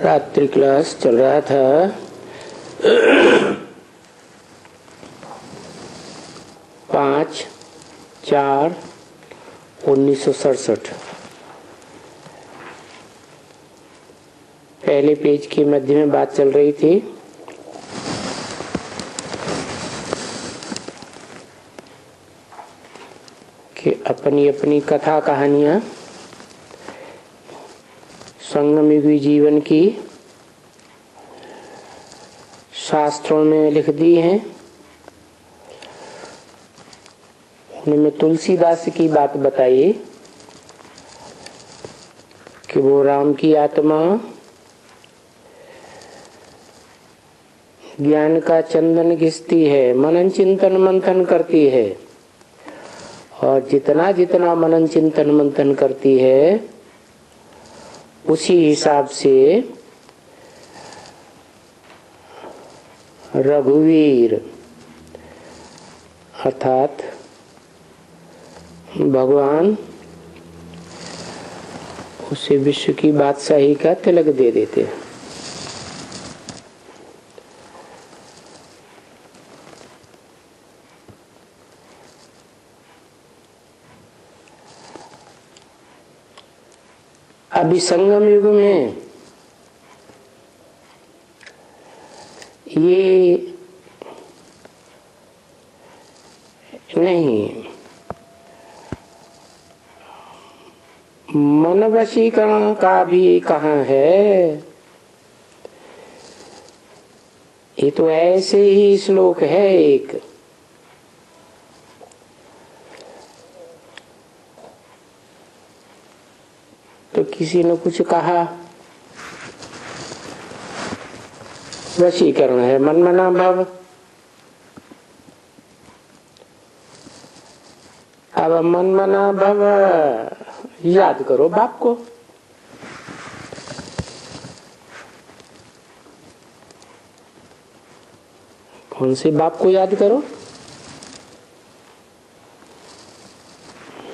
रात्रि क्लास चल रहा था। 5/4/1967 पहले पेज के मध्य में बात चल रही थी कि अपनी अपनी कथा कहानियां संगमयुगी जीवन की शास्त्रों में लिख दी हैं। उनमें तुलसीदास की बात बताई कि वो राम की आत्मा ज्ञान का चंदन घिसती है, मनन चिंतन मंथन करती है, और जितना जितना मनन चिंतन मंथन करती है उसी हिसाब से रघुवीर अर्थात भगवान उसे विश्व की बादशाही का तिलक दे देते हैं। अभी संगम युग में ये नहीं, मन वशीकरण का भी कहाँ है। ये तो ऐसे ही श्लोक है एक, तो किसी ने कुछ कहा वशीकरण है, मन मना भाव। अब मन मना भाव याद करो बाप को। कौन से बाप को याद करो?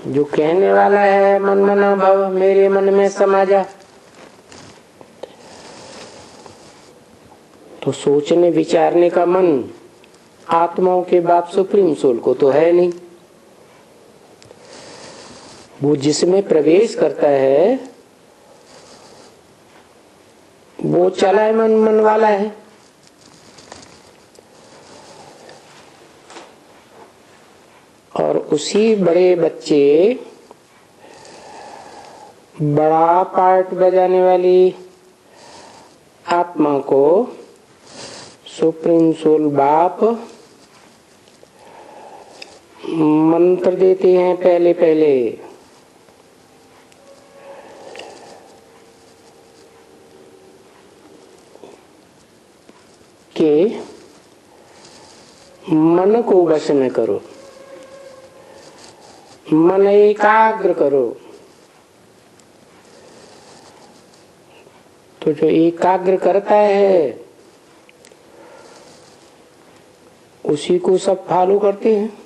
जो कहने वाला है मन मना भाव मेरे मन में समा जा। तो सोचने विचारने का मन आत्माओं के बाप सुप्रीम सोल को तो है नहीं। वो जिसमें प्रवेश करता है वो चलायमान मन वाला है। और उसी बड़े बच्चे बड़ा पार्ट बजाने वाली आत्मा को सुप्रीम सोल बाप मंत्र देते हैं पहले पहले। कि मन को वश में करो, मन एकाग्र करो। तो जो एकाग्र करता है उसी को सब फॉलो करते हैं।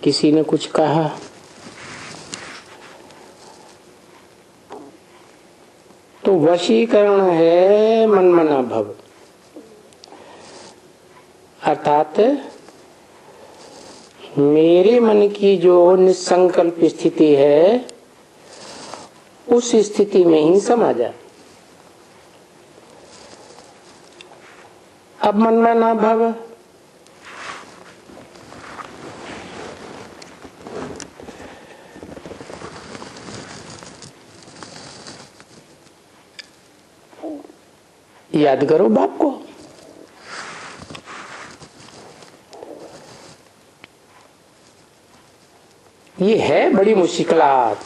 किसी ने कुछ कहा तो वशीकरण है मन मना भव, अर्थात मेरे मन की जो निसंकल्प स्थिति है उस स्थिति में ही समा जा। अब मन मना भव याद करो बाप को। ये है बड़ी मुश्किलात।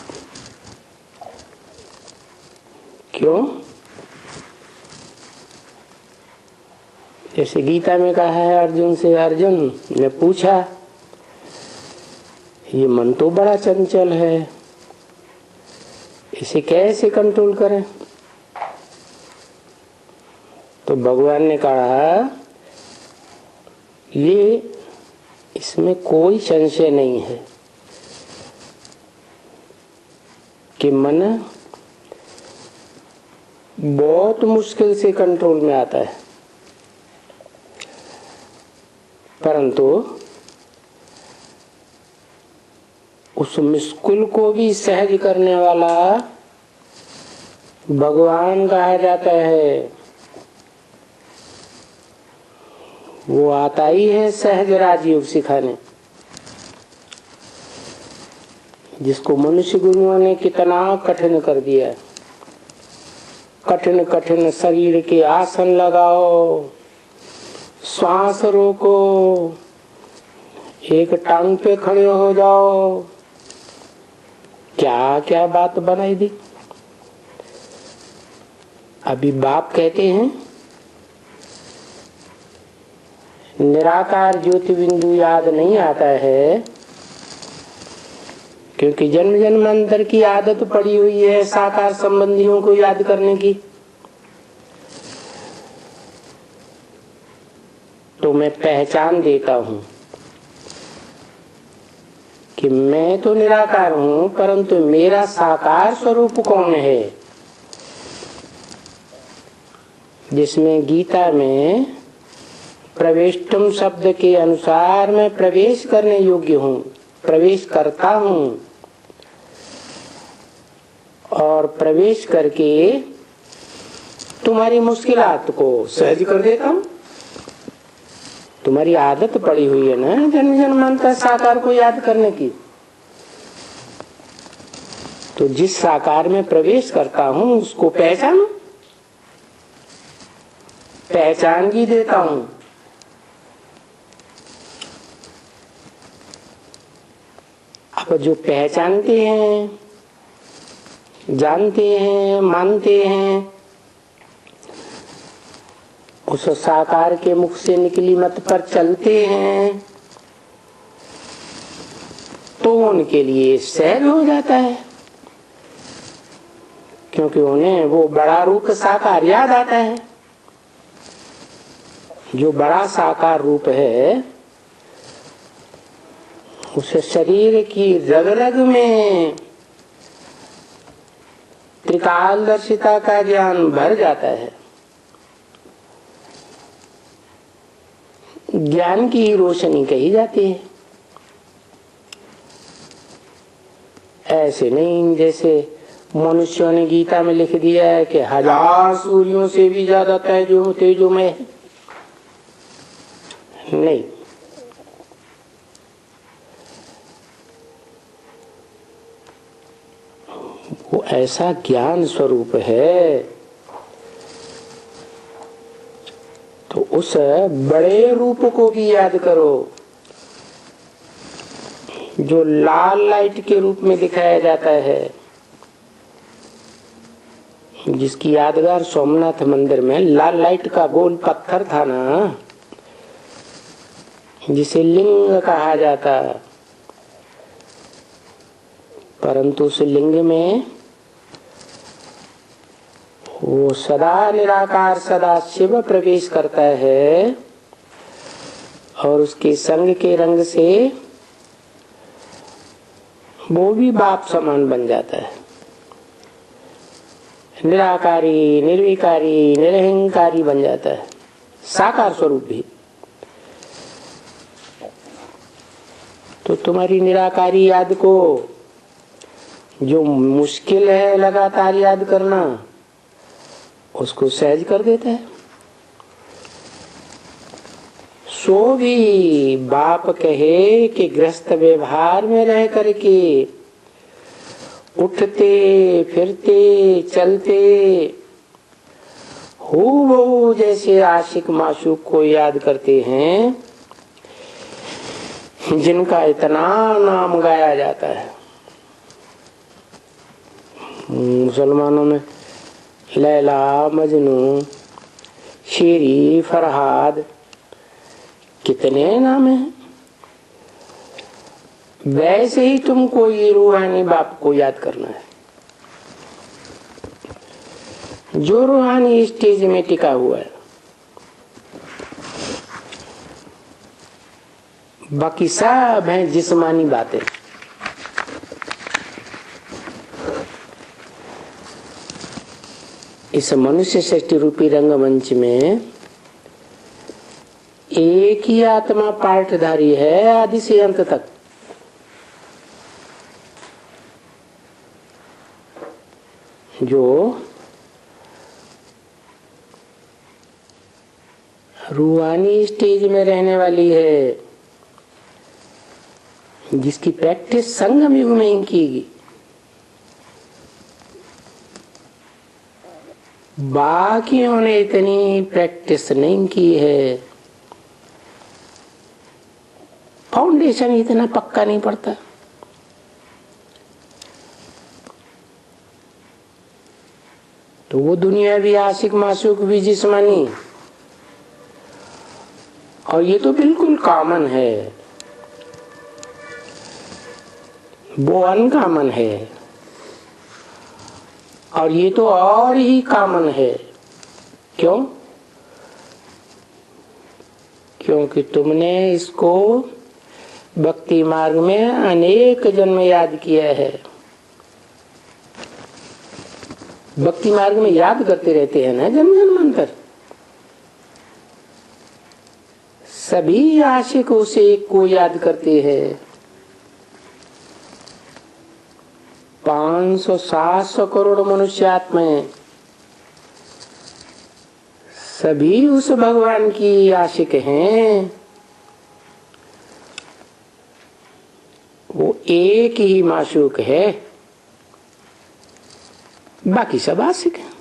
क्यों? जैसे गीता में कहा है अर्जुन से, अर्जुन ने पूछा ये मन तो बड़ा चंचल है, इसे कैसे कंट्रोल करें? तो भगवान ने कहा ये इसमें कोई संशय नहीं है कि मन बहुत मुश्किल से कंट्रोल में आता है, परंतु उस मुश्किल को भी सहज करने वाला भगवान कहा जाता है। वो आता ही है सहज राजयोग सिखाने, जिसको मनुष्य गुरुओं ने कितना कठिन कर दिया। कठिन कठिन शरीर के आसन लगाओ, श्वास रोको, एक टांग पे खड़े हो जाओ, क्या क्या बात बनाई दी। अभी बाप कहते हैं निराकार ज्योति बिंदु याद नहीं आता है, क्योंकि जन्म जन्मांतर की आदत पड़ी हुई है साकार संबंधियों को याद करने की। तो मैं पहचान देता हूं कि मैं तो निराकार हूं, परंतु मेरा साकार स्वरूप कौन है, जिसमें गीता में प्रवेष्टुम शब्द के अनुसार मैं प्रवेश करने योग्य हूं, प्रवेश करता हूं और प्रवेश करके तुम्हारी मुश्किलात को सहज कर देता हूं। तुम्हारी आदत पड़ी हुई है ना जन्म जन्मांतर साकार को याद करने की, तो जिस साकार में प्रवेश करता हूं उसको पहचानो, पहचान भी देता हूं। अब जो पहचानते हैं, जानते हैं, मानते हैं, उस साकार के मुख से निकली मत पर चलते हैं, तो उनके लिए सहज हो जाता है, क्योंकि उन्हें वो बड़ा रूप साकार याद आता है। जो बड़ा साकार रूप है उसे शरीर की रग रग में त्रिकालदर्शिता का ज्ञान भर जाता है। ज्ञान की रोशनी कही जाती है। ऐसे नहीं जैसे मनुष्यों ने गीता में लिख दिया है कि 1000 सूर्यों से भी ज्यादा तेजोमय है। नहीं, वो ऐसा ज्ञान स्वरूप है। तो उस बड़े रूप को भी याद करो जो लाल लाइट के रूप में दिखाया जाता है, जिसकी यादगार सोमनाथ मंदिर में लाल लाइट का गोल पत्थर था ना, जिसे लिंग कहा जाता, परंतु उस लिंग में वो सदा निराकार सदा शिव प्रवेश करता है और उसके संग के रंग से वो भी बाप समान बन जाता है। निराकारी, निर्विकारी, निरहंकारी बन जाता है, साकार स्वरूप भी। तो तुम्हारी निराकारी याद को जो मुश्किल है लगातार याद करना, उसको सहज कर देता है। सो भी बाप कहे कि गृहस्थ व्यवहार में रह करके उठते फिरते चलते हूबहू जैसे आशिक माशूक को याद करते हैं, जिनका इतना नाम गाया जाता है। मुसलमानों में लैला, मजनू, शेरी, फरहाद, कितने नाम हैं। वैसे ही तुमको ये रूहानी बाप को याद करना है, जो रूहानी स्टेज में टिका हुआ है। बाकी सब हैं जिस्मानी बातें। इस मनुष्य सृष्टि रूपी रंगमंच में एक ही आत्मा पार्टधारी है आदि से अंत तक। जो रूहानी स्टेज में रहने वाली है, जिसकी प्रैक्टिस संगम युग में ही की, बाकियों ने इतनी प्रैक्टिस नहीं की है, फाउंडेशन इतना पक्का नहीं पड़ता। तो वो दुनिया भी आशिक माशूक भी जिस्मानी, और ये तो बिल्कुल कॉमन है, वो अनकॉमन है, और ये तो और ही कॉमन है। क्यों? क्योंकि तुमने इसको भक्ति मार्ग में अनेक जन्म याद किया है। भक्ति मार्ग में याद करते रहते हैं ना जन्म जन्मांतर। सभी आशिक उसे एक को याद करते हैं। 500-700 करोड़ मनुष्य आत्माएं सभी उस भगवान की आशिक हैं। वो एक ही माशूक है, बाकी सब आशिक हैं।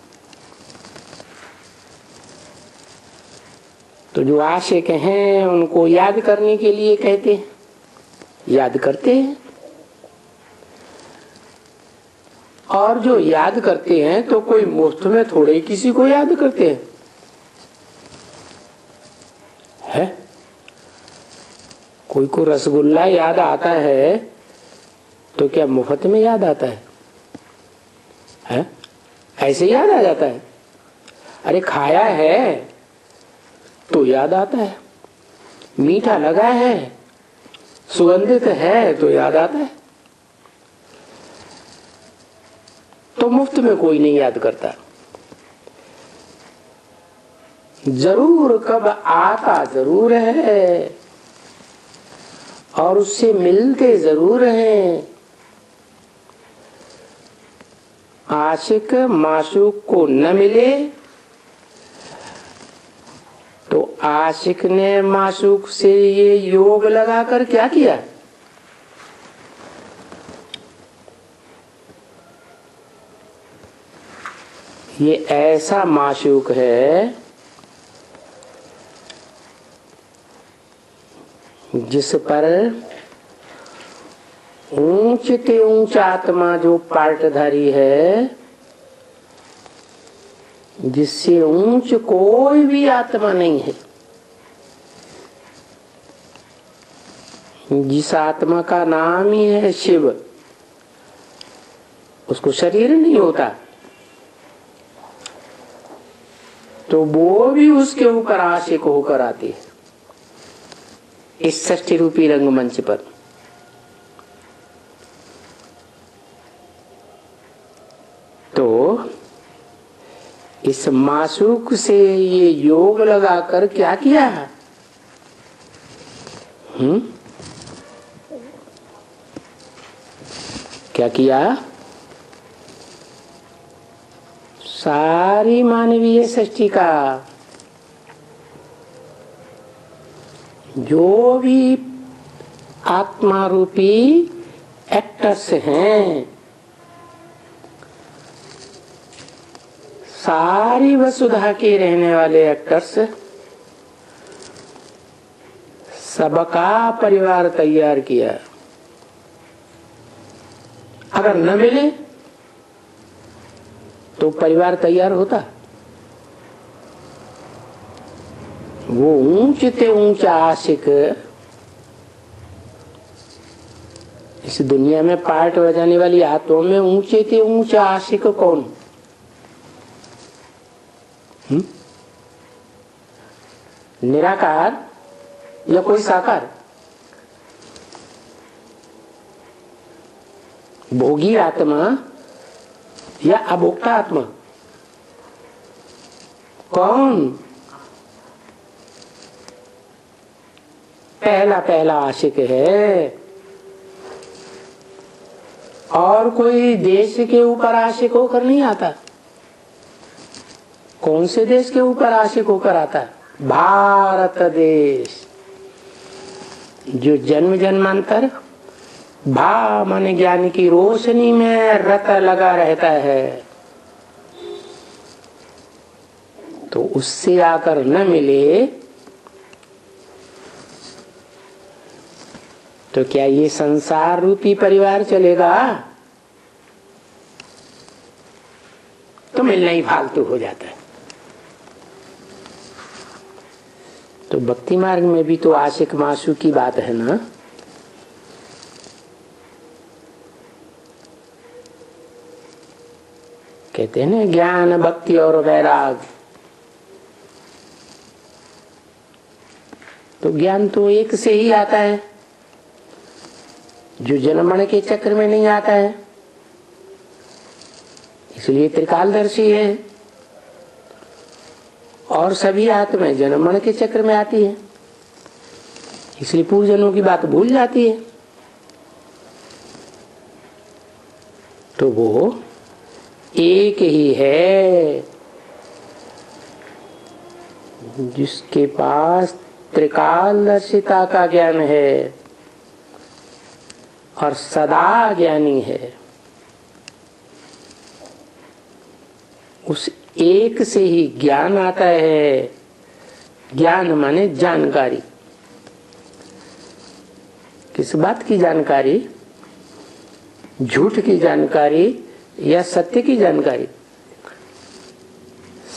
तो जो आशिक हैं उनको याद करने के लिए कहते हैं, याद करते हैं। और जो याद करते हैं तो कोई मुफ्त में थोड़े किसी को याद करते हैं, है? कोई को रसगुल्ला याद आता है तो क्या मुफ्त में याद आता है? ऐसे याद आ जाता है? अरे खाया है तो याद आता है, मीठा लगा है, सुगंधित है तो याद आता है। तो मुफ्त में कोई नहीं याद करता। जरूर कब आता जरूर है, और उससे मिलते जरूर हैं। आशिक माशूक को न मिले तो आशिक ने माशूक से ये योग लगाकर क्या किया? ये ऐसा माशूक है जिस पर ऊंचते ऊंच आत्मा जो पार्टधारी है, जिससे ऊंच कोई भी आत्मा नहीं है, जिस आत्मा का नाम ही है शिव, उसको शरीर नहीं होता, तो वो भी उसके ऊपर आशिक होकर आती है इस षष्ठी रूपी रंगमंच पर। तो इस माशूक से ये योग लगाकर क्या किया? क्या किया? सारी मानवीय सृष्टि का जो भी आत्मा रूपी एक्टर्स हैं, सारी वसुधा के रहने वाले एक्टर्स, सबका परिवार तैयार किया। अगर न मिले तो परिवार तैयार होता? वो ऊंचते ऊंचा आशिक इस दुनिया में पार्ट बजाने वाली आत्माओं में ऊंचे ऊंचा आशिक कौन? निराकार या कोई साकार? भोगी आत्मा या अभोक्ता आत्मा? कौन? पहला पहला आशिक है। और कोई देश के ऊपर आशिक होकर नहीं आता। कौन से देश के ऊपर आशिक होकर आता है? भारत देश, जो जन्म जन्मांतर भा माने ज्ञान की रोशनी में रत लगा रहता है, तो उससे आकर न मिले तो क्या ये संसार रूपी परिवार चलेगा? तो मिलना ही फालतू हो जाता है। तो भक्ति मार्ग में भी तो आशिक माशूक की बात है ना। कहते हैं ना ज्ञान भक्ति और वैराग। तो ज्ञान तो एक से ही आता है, जो जन्म मरण के चक्र में नहीं आता है, इसलिए त्रिकालदर्शी है। और सभी आत्माएं जन्म मरण के चक्र में आती है, इसलिए पूर्व जन्मों की बात भूल जाती है। तो वो एक ही है जिसके पास त्रिकालदर्शिता का ज्ञान है और सदा ज्ञानी है। उस एक से ही ज्ञान आता है। ज्ञान माने जानकारी। किस बात की जानकारी? झूठ की जानकारी या सत्य की जानकारी?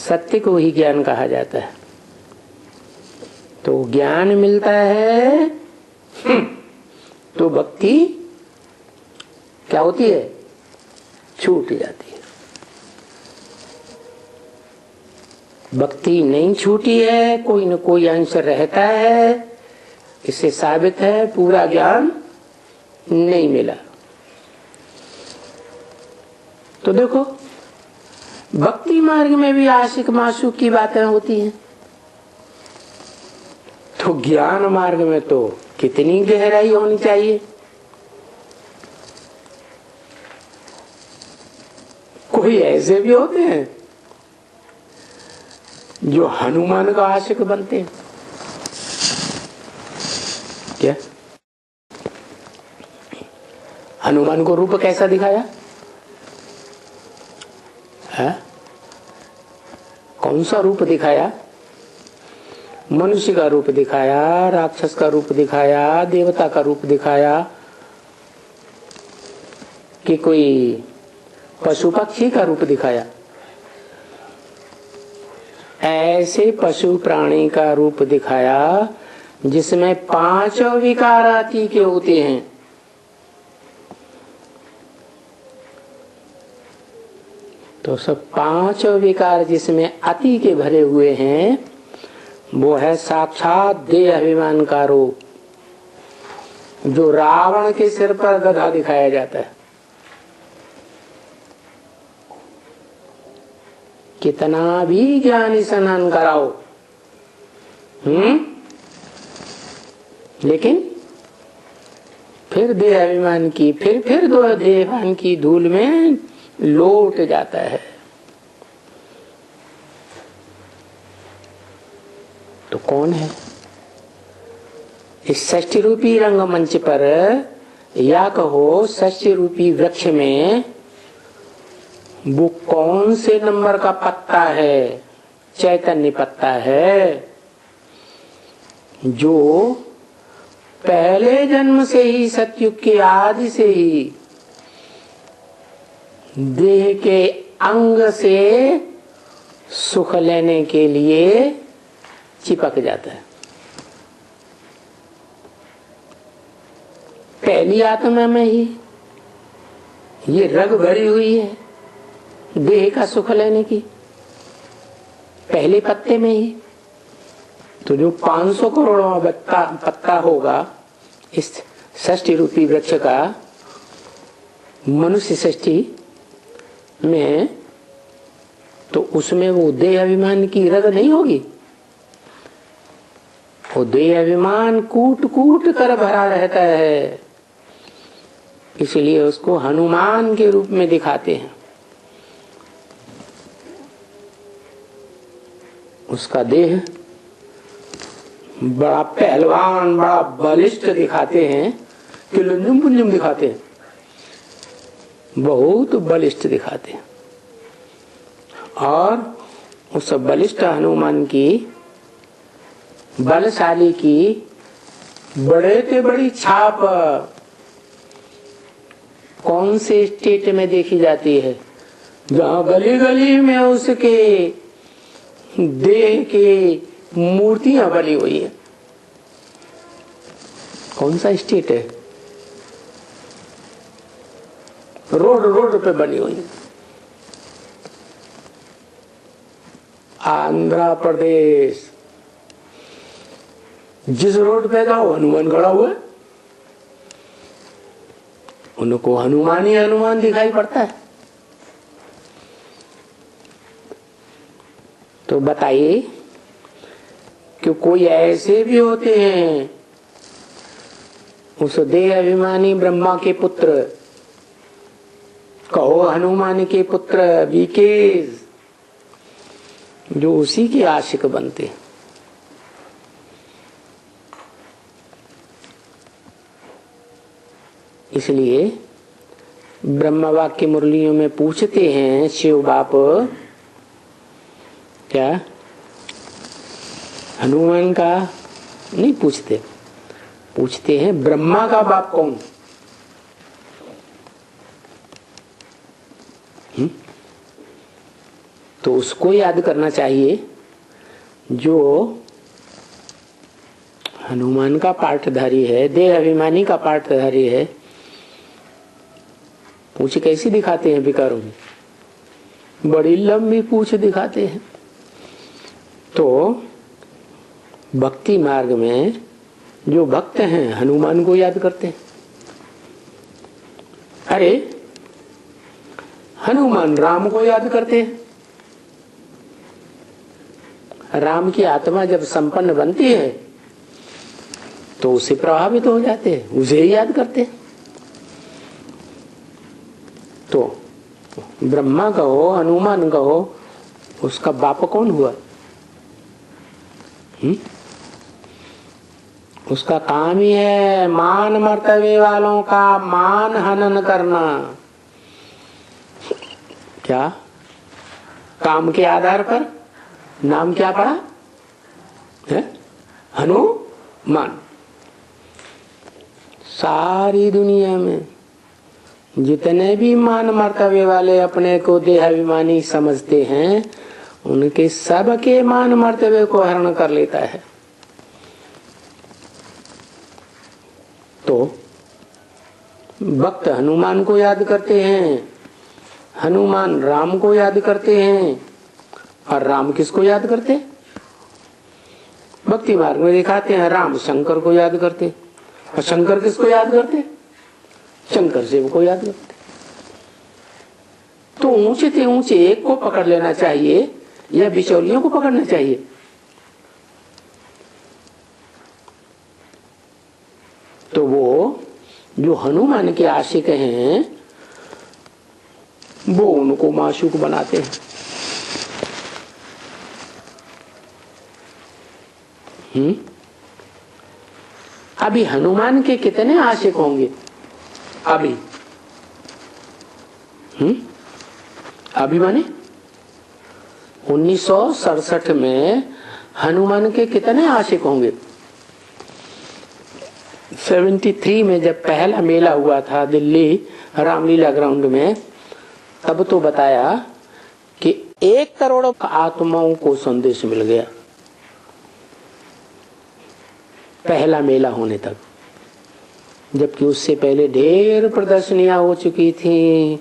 सत्य को ही ज्ञान कहा जाता है। तो ज्ञान मिलता है तो भक्ति क्या होती है? छूट जाती है। भक्ति नहीं छूटी है, कोई न कोई अंश रहता है। इससे साबित है पूरा ज्ञान नहीं मिला। तो देखो भक्ति मार्ग में भी आशिक माशूक की बातें होती हैं, तो ज्ञान मार्ग में तो कितनी गहराई होनी चाहिए। कोई ऐसे भी होते हैं जो हनुमान का आशिक बनते हैं। क्या हनुमान को रूप कैसा दिखाया है? कौन सा रूप दिखाया? मनुष्य का रूप दिखाया, राक्षस का रूप दिखाया, देवता का रूप दिखाया, कि कोई पशु पक्षी का रूप दिखाया? ऐसे पशु प्राणी का रूप दिखाया जिसमें 5 विकार अति के होते हैं। तो सब 5 विकार जिसमें अति के भरे हुए हैं, वो है साक्षात देह अभिमान का रूप, जो रावण के सिर पर गधा दिखाया जाता है। कितना भी ज्ञान स्नान कराओ, लेकिन फिर देह अभिमान की फिर दो देह अभिमान की धूल में लौट जाता है। तो कौन है इस षष्ठी रूपी रंगमंच पर, या कहो षष्ठी रूपी वृक्ष में, वो कौन से नंबर का पत्ता है? चैतन्य पत्ता है, जो पहले जन्म से ही, सतयुग के आदि से ही देह के अंग से सुख लेने के लिए चिपक जाता है। पहली आत्मा में ही ये रग भरी हुई है देह का सुख लेने की, पहले पत्ते में ही। तो जो 500 करोड़ पत्ता होगा इस षष्ठी रूपी वृक्ष का, मनुष्य षष्ठी में तो उसमें वो देह अभिमान की रग नहीं होगी। वो देह अभिमान कूट कूट कर भरा रहता है, इसलिए उसको हनुमान के रूप में दिखाते हैं। उसका देह बड़ा पहलवान, बड़ा बलिष्ठ दिखाते हैं कि लुंजुम पुंजुम दिखाते हैं, बहुत बलिष्ठ दिखाते हैं। और उस बलिष्ठ हनुमान की, बलशाली की बड़े से बड़ी छाप कौन से स्टेट में देखी जाती है? जहां गली गली में उसके देह की मूर्तियां बनी हुई है। कौन सा स्टेट है? रोड रोड पे बनी हुई है। आंध्र प्रदेश, जिस रोड पे जाओ हनुमान खड़ा हुआ है, उनको हनुमान ही हनुमान दिखाई पड़ता है। तो बताइए कि कोई ऐसे भी होते हैं, उस देह अभिमानी ब्रह्मा के पुत्र, कहो हनुमान के पुत्र विकेश, जो उसी के आशिक बनते। इसलिए ब्रह्म वाक्य मुरलियों में पूछते हैं शिव बाप, क्या हनुमान का नहीं पूछते, पूछते हैं ब्रह्मा का बाप कौन? तो उसको याद करना चाहिए जो हनुमान का पाठधारी है, देह अभिमानी का पाठधारी है। पूछ कैसी दिखाते हैं विकारों में? बड़ी लंबी पूछ दिखाते हैं। तो भक्ति मार्ग में जो भक्त हैं हनुमान को याद करते हैं। अरे हनुमान राम को याद करते हैं। राम की आत्मा जब संपन्न बनती है तो उससे प्रभावित हो जाते हैं, उसे ही याद करते हैं। तो ब्रह्मा कहो, हनुमान कहो, उसका बाप कौन हुआ? उसका काम ही है मान मर्तबे वालों का मान हनन करना। क्या काम के आधार पर नाम क्या पड़ा है? हनुमान। सारी दुनिया में जितने भी मान मर्तबे वाले अपने को देहाभिमानी समझते हैं, उनके सबके मान मर्तबे को हरण कर लेता है। तो भक्त हनुमान को याद करते हैं, हनुमान राम को याद करते हैं, और राम किसको याद करते? भक्ति मार्ग में दिखाते हैं राम शंकर को याद करते, और शंकर किसको याद करते? शंकर शिव को याद करते। तो ऊंचे से ऊंचे एक को पकड़ लेना चाहिए या बिचौलियों को पकड़ना चाहिए? तो वो जो हनुमान के आशिक हैं वो उनको माशूक बनाते हैं। अभी हनुमान के कितने आशिक होंगे? अभी माने 1967 में हनुमान के कितने आशिक होंगे? 73 में जब पहला मेला हुआ था दिल्ली रामलीला ग्राउंड में, तब तो बताया कि 1 करोड़ आत्माओं को संदेश मिल गया पहला मेला होने तक। जबकि उससे पहले ढेर प्रदर्शनियां हो चुकी थी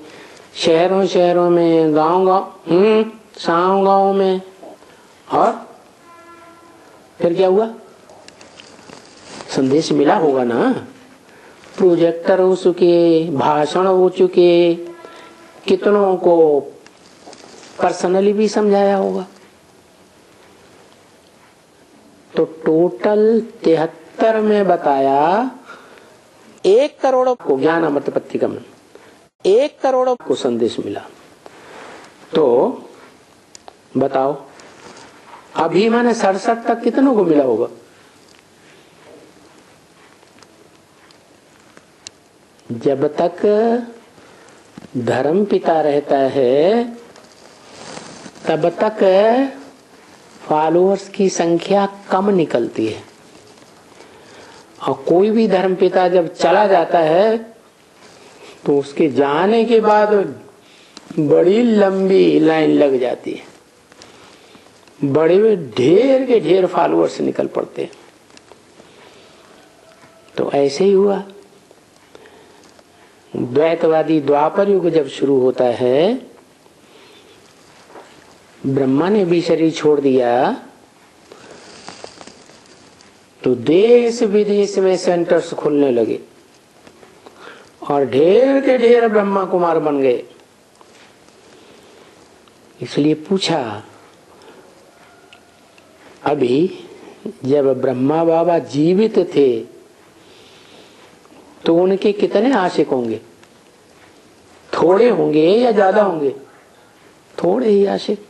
शहरों शहरों में, गांव गांव में। और फिर क्या हुआ? संदेश मिला होगा ना, प्रोजेक्टर हो चुके, भाषण हो चुके, कितनों को पर्सनली भी समझाया होगा। तो टोटल 73 में बताया 1 करोड़ को ज्ञान अमृत प्रतिगमन, 1 करोड़ को संदेश मिला। तो बताओ अभी मैंने 67 तक कितनों को मिला होगा? जब तक धर्म पिता रहता है तब तक फॉलोअर्स की संख्या कम निकलती है, और कोई भी धर्म पिता जब चला जाता है तो उसके जाने के बाद बड़ी लंबी लाइन लग जाती है, बड़े ढेर के ढेर फॉलोअर्स निकल पड़ते हैं। तो ऐसे ही हुआ। द्वैतवादी द्वापर युग जब शुरू होता है, ब्रह्मा ने भी शरीर छोड़ दिया, तो देश विदेश में सेंटर्स खुलने लगे और ढेर के ढेर ब्रह्मा कुमार बन गए। इसलिए पूछा, अभी जब ब्रह्मा बाबा जीवित थे तो उनके कितने आशिक होंगे? थोड़े होंगे या ज्यादा होंगे? थोड़े ही आशिक।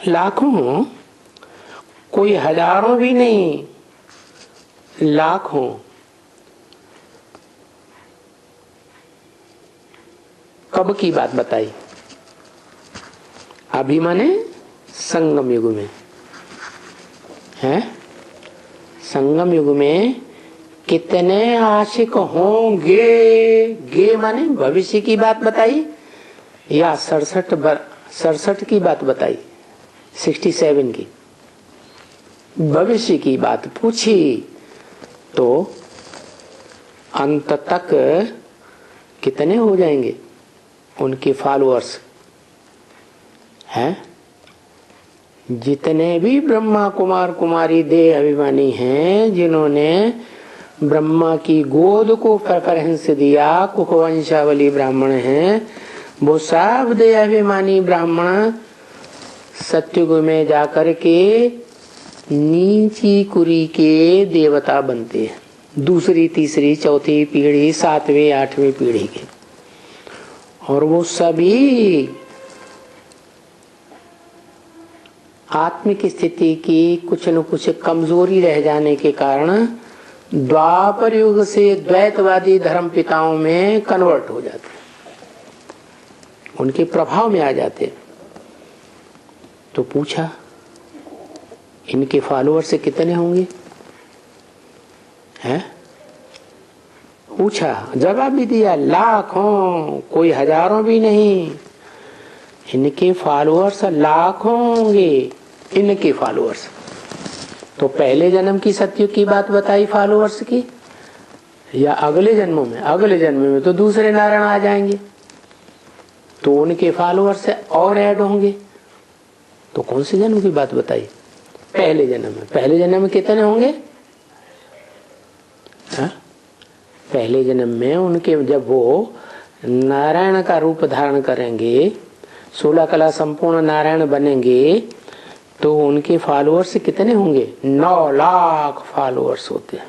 लाखों, कोई हजारों भी नहीं, लाखों। कब की बात बताई? अभी माने संगम युग में है। संगम युग में कितने आशिक होंगे? गे माने भविष्य की बात बताई या 67 की बात बताई? 67 की भविष्य की बात पूछी तो अंत तक कितने हो जाएंगे उनके फॉलोअर्स हैं? जितने भी ब्रह्मा कुमार कुमारी देह अभिमानी हैं, जिन्होंने ब्रह्मा की गोद को प्रेफरेंस दिया, कुखवंशावली ब्राह्मण हैं, वो सब देह अभिमानी ब्राह्मण सत्युग में जाकर के नीची कुरी के देवता बनते हैं। दूसरी तीसरी चौथी पीढ़ी, 7वीं 8वीं पीढ़ी के। और वो सभी आत्मिक स्थिति की कुछ न कुछ कमजोरी रह जाने के कारण द्वापर युग से द्वैतवादी धर्म पिताओं में कन्वर्ट हो जाते, उनके प्रभाव में आ जाते। तो पूछा इनके फॉलोअर से कितने होंगे? हैं? पूछा, जवाब भी दिया, लाखों, कोई हजारों भी नहीं। इनके फॉलोअर्स लाखों होंगे, इनके फॉलोअर्स। तो पहले जन्म की सत्युग की बात बताई फॉलोअर्स की, या अगले जन्मों में? अगले जन्म में तो दूसरे नारायण आ जाएंगे, तो उनके फॉलोअर्स और ऐड होंगे। तो कौन से जन्म की बात बताई? पहले जन्म में। पहले जन्म में कितने होंगे? हा? पहले जन्म में उनके, जब वो नारायण का रूप धारण करेंगे, 16 कला संपूर्ण नारायण बनेंगे, तो उनके फॉलोअर्स कितने होंगे? 9 लाख फॉलोअर्स होते हैं।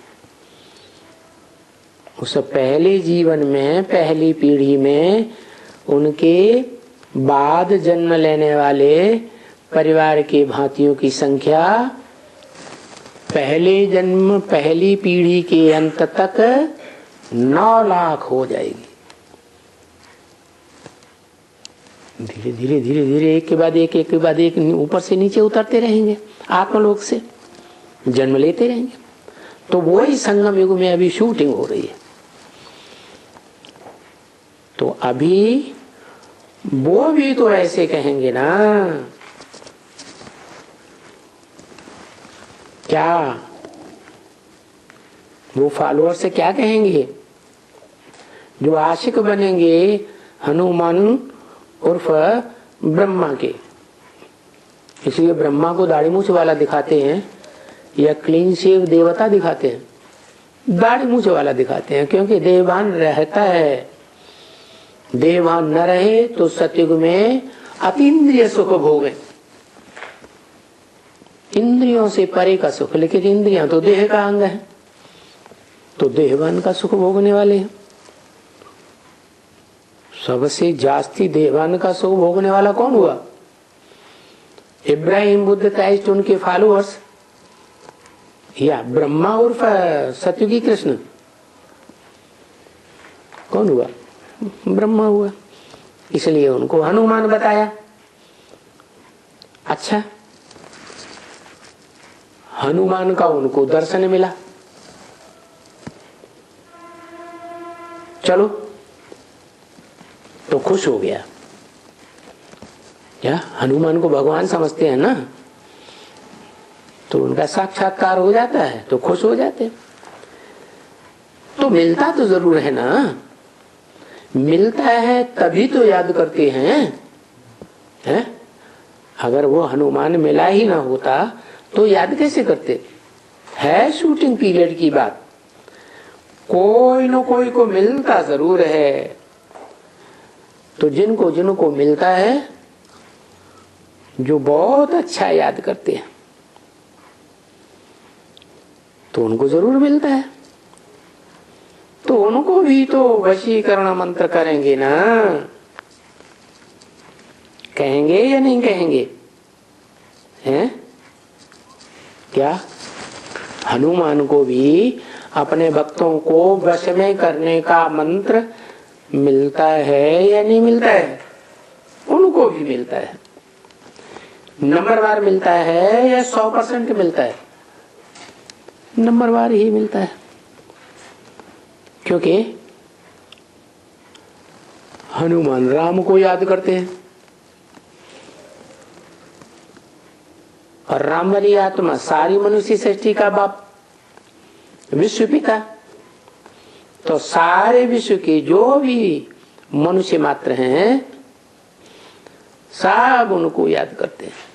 उस पहले जीवन में, पहली पीढ़ी में उनके बाद जन्म लेने वाले परिवार के भांतियों की संख्या पहले जन्म, पहली पीढ़ी के अंत तक 9 लाख हो जाएगी। धीरे धीरे धीरे धीरे एक के बाद एक, एक के बाद एक ऊपर से नीचे उतरते रहेंगे, आत्मलोक से जन्म लेते रहेंगे। तो वही संगम युग में अभी शूटिंग हो रही है। तो अभी वो भी तो ऐसे कहेंगे ना, क्या वो फॉलोअर से क्या कहेंगे? जो आशिक बनेंगे हनुमान उर्फ ब्रह्मा के, इसलिए ब्रह्मा को दाढ़ी मूछ वाला दिखाते हैं या क्लीन शेव देवता दिखाते हैं? दाढ़ी मूछ वाला दिखाते हैं, क्योंकि देवान रहता है देह न रहे तो सतयुग में अतीन्द्रिय सुख भोगे, इंद्रियों से परे का सुख। लेकिन इंद्रियां तो देह का अंग है, तो देहवान का सुख भोगने वाले हैं। सबसे जास्ती देहवान का सुख भोगने वाला कौन हुआ? इब्राहिम, बुद्ध, क्राइस्ट, उनके फॉलोअर्स, या ब्रह्मा उर्फ सतयुगी कृष्ण? कौन हुआ? ब्रह्मा हुआ। इसलिए उनको हनुमान बताया। अच्छा, हनुमान का उनको दर्शन मिला, चलो तो खुश हो गया। क्या हनुमान को भगवान समझते हैं ना, तो उनका साक्षात्कार हो जाता है तो खुश हो जाते हैं। तो मिलता तो जरूर है ना, मिलता है तभी तो याद करते हैं? अगर वो हनुमान मिला ही ना होता तो याद कैसे करते? है शूटिंग पीरियड की बात, कोई न कोई को मिलता जरूर है। तो जिनको जिनको मिलता है, जो बहुत अच्छा याद करते हैं, तो उनको जरूर मिलता है। तो उनको भी तो वशीकरण मंत्र करेंगे ना, कहेंगे या नहीं कहेंगे? हैं? क्या हनुमान को भी अपने भक्तों को वश में करने का मंत्र मिलता है या नहीं मिलता है? उनको भी मिलता है। नंबरवार मिलता है या 100% मिलता है? नंबरवार ही मिलता है, क्योंकि हनुमान राम को याद करते हैं, और राम वाली आत्मा सारी मनुष्य सृष्टि का बाप, विश्व पिता। तो सारे विश्व के जो भी मनुष्य मात्र हैं, सब उनको याद करते हैं।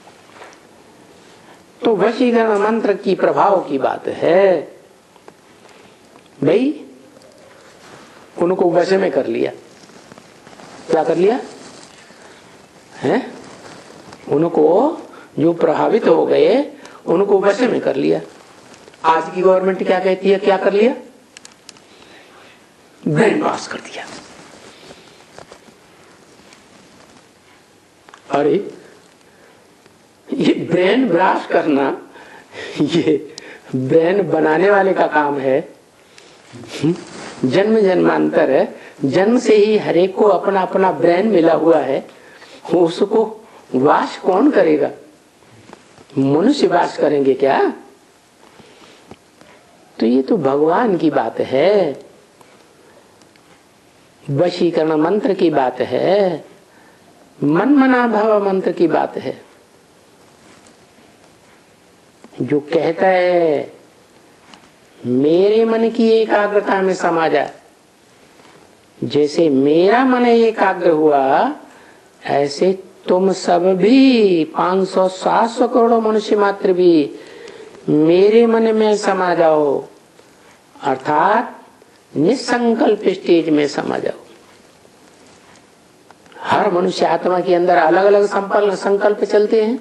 तो वशीकरण मंत्र की प्रभाव की बात है भाई। उनको वश में कर लिया। क्या कर लिया है? उनको जो प्रभावित हो गए, उनको वश में कर लिया। आज की गवर्नमेंट क्या कहती है? क्या कर लिया? ब्रेन वॉश कर दिया। अरे ये ब्रेन ब्राश करना, ये ब्रेन बनाने वाले का काम है। जन्म जन्मांतर है, जन्म से ही हरेक को अपना अपना ब्रेन मिला हुआ है, उसको वाश कौन करेगा? मनुष्य वाश करेंगे क्या? तो ये तो भगवान की बात है, वशीकरण मंत्र की बात है, मन मना भव मंत्र की बात है। जो कहता है मेरे मन की एकाग्रता में समा जा, जैसे मेरा मन एकाग्र हुआ, ऐसे तुम सब भी 500-700 करोड़ मनुष्य मात्र भी मेरे मन में समा जाओ, अर्थात निसंकल्प स्टेज में समा जाओ। हर मनुष्य आत्मा के अंदर अलग अलग संकल्प चलते हैं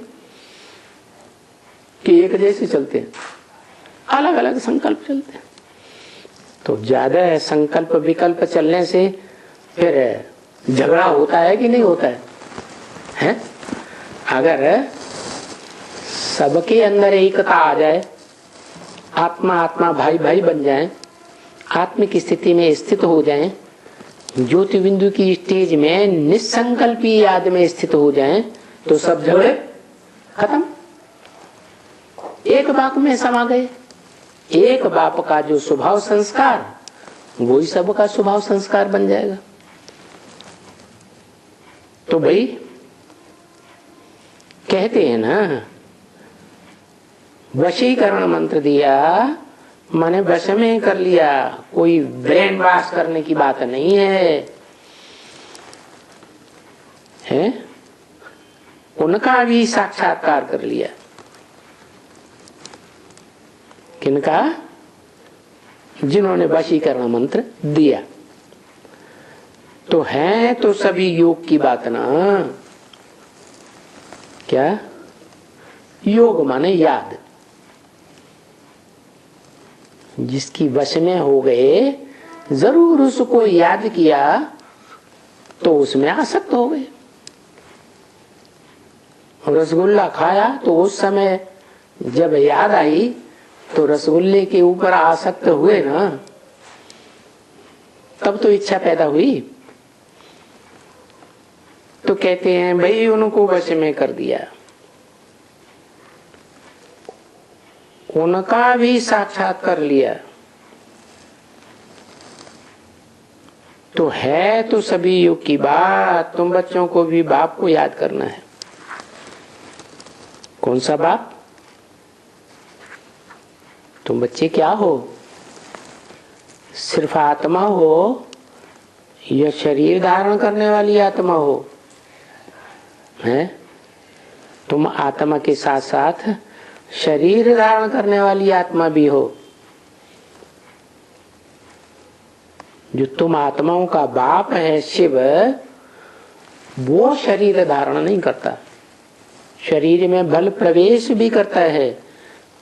कि एक जैसे चलते हैं? अलग अलग संकल्प चलते हैं। तो ज्यादा संकल्प विकल्प चलने से फिर झगड़ा होता है कि नहीं होता है? अगर सबके अंदर एकता आ जाए, आत्मा आत्मा भाई भाई बन जाए, आत्मिक स्थिति में स्थित हो जाए, ज्योति बिंदु की स्टेज में निसंकल्पी याद में स्थित हो जाए, तो सब झगड़े खत्म। एक बाप में समा गए। एक बाप का जो स्वभाव संस्कार, वही सबका स्वभाव संस्कार बन जाएगा। तो भाई कहते हैं ना, वशीकरण मंत्र दिया, मैंने वश में कर लिया, कोई ब्रेन वॉश करने की बात नहीं है? उनका भी साक्षात्कार कर लिया। किनका? जिन्होंने वशीकरण मंत्र दिया। तो है तो सभी योग की बात ना। क्या योग माने याद, जिसकी वश में हो गए, जरूर उसको याद किया तो उसमें आसक्त हो गए। रसगुल्ला खाया तो उस समय जब याद आई तो रसगुल्ले के ऊपर आसक्त हुए ना, तब तो इच्छा पैदा हुई। तो कहते हैं भाई उनको वश में कर दिया, उनका भी साक्षात कर लिया। तो है तो सभी युग की बात। तुम बच्चों को भी बाप को याद करना है। कौन सा बाप? तुम बच्चे क्या हो? सिर्फ आत्मा हो या शरीर धारण करने वाली आत्मा हो? है तुम आत्मा के साथ साथ शरीर धारण करने वाली आत्मा भी हो। जो तुम आत्माओं का बाप है शिव, वो शरीर धारण नहीं करता। शरीर में बल प्रवेश भी करता है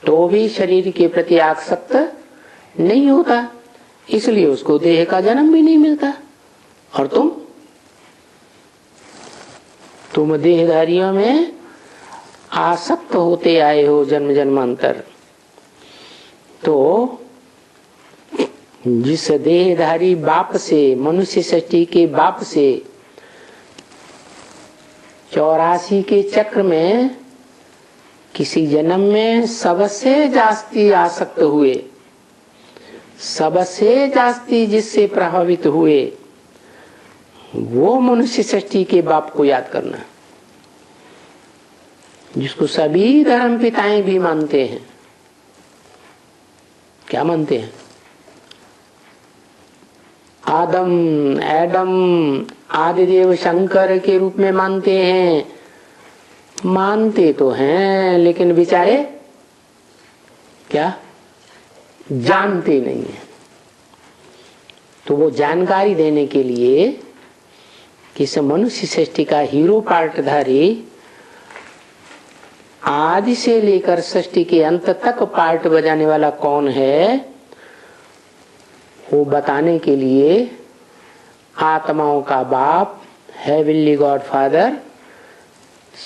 तो भी शरीर के प्रति आसक्त नहीं होता, इसलिए उसको देह का जन्म भी नहीं मिलता। और तुम देहधारियों में आसक्त होते आए हो जन्म जन्मांतर। तो जिस देहधारी बाप से, मनुष्य सृष्टि के बाप से 84 के चक्र में किसी जन्म में सबसे जास्ती आसक्त हुए, सबसे जास्ती जिससे प्रभावित हुए, वो मनुष्य सृष्टि के बाप को याद करना, जिसको सभी धर्म पिताएं भी मानते हैं। क्या मानते हैं? आदम, एडम, आदिदेव शंकर के रूप में मानते हैं। मानते तो हैं लेकिन बेचारे क्या जानते नहीं है। तो वो जानकारी देने के लिए कि इस मनुष्य सृष्टि का हीरो पार्टधारी आदि से लेकर सृष्टि के अंत तक पार्ट बजाने वाला कौन है, वो बताने के लिए आत्माओं का बाप हेवनली गॉड फादर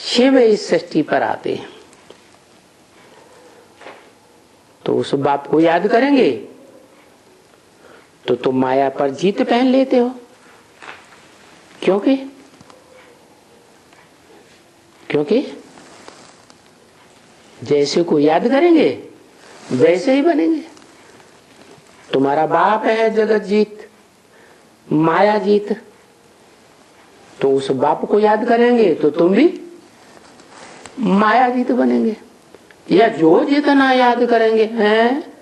शिव इस सृष्टि पर आते हैं। तो उस बाप को याद करेंगे तो तुम माया पर जीत पहन लेते हो। क्योंकि जैसे को याद करेंगे वैसे ही बनेंगे। तुम्हारा बाप है जगत जीत, माया जीत, तो उस बाप को याद करेंगे तो तुम भी माया जीत बनेंगे। या जो जितना याद करेंगे हैं,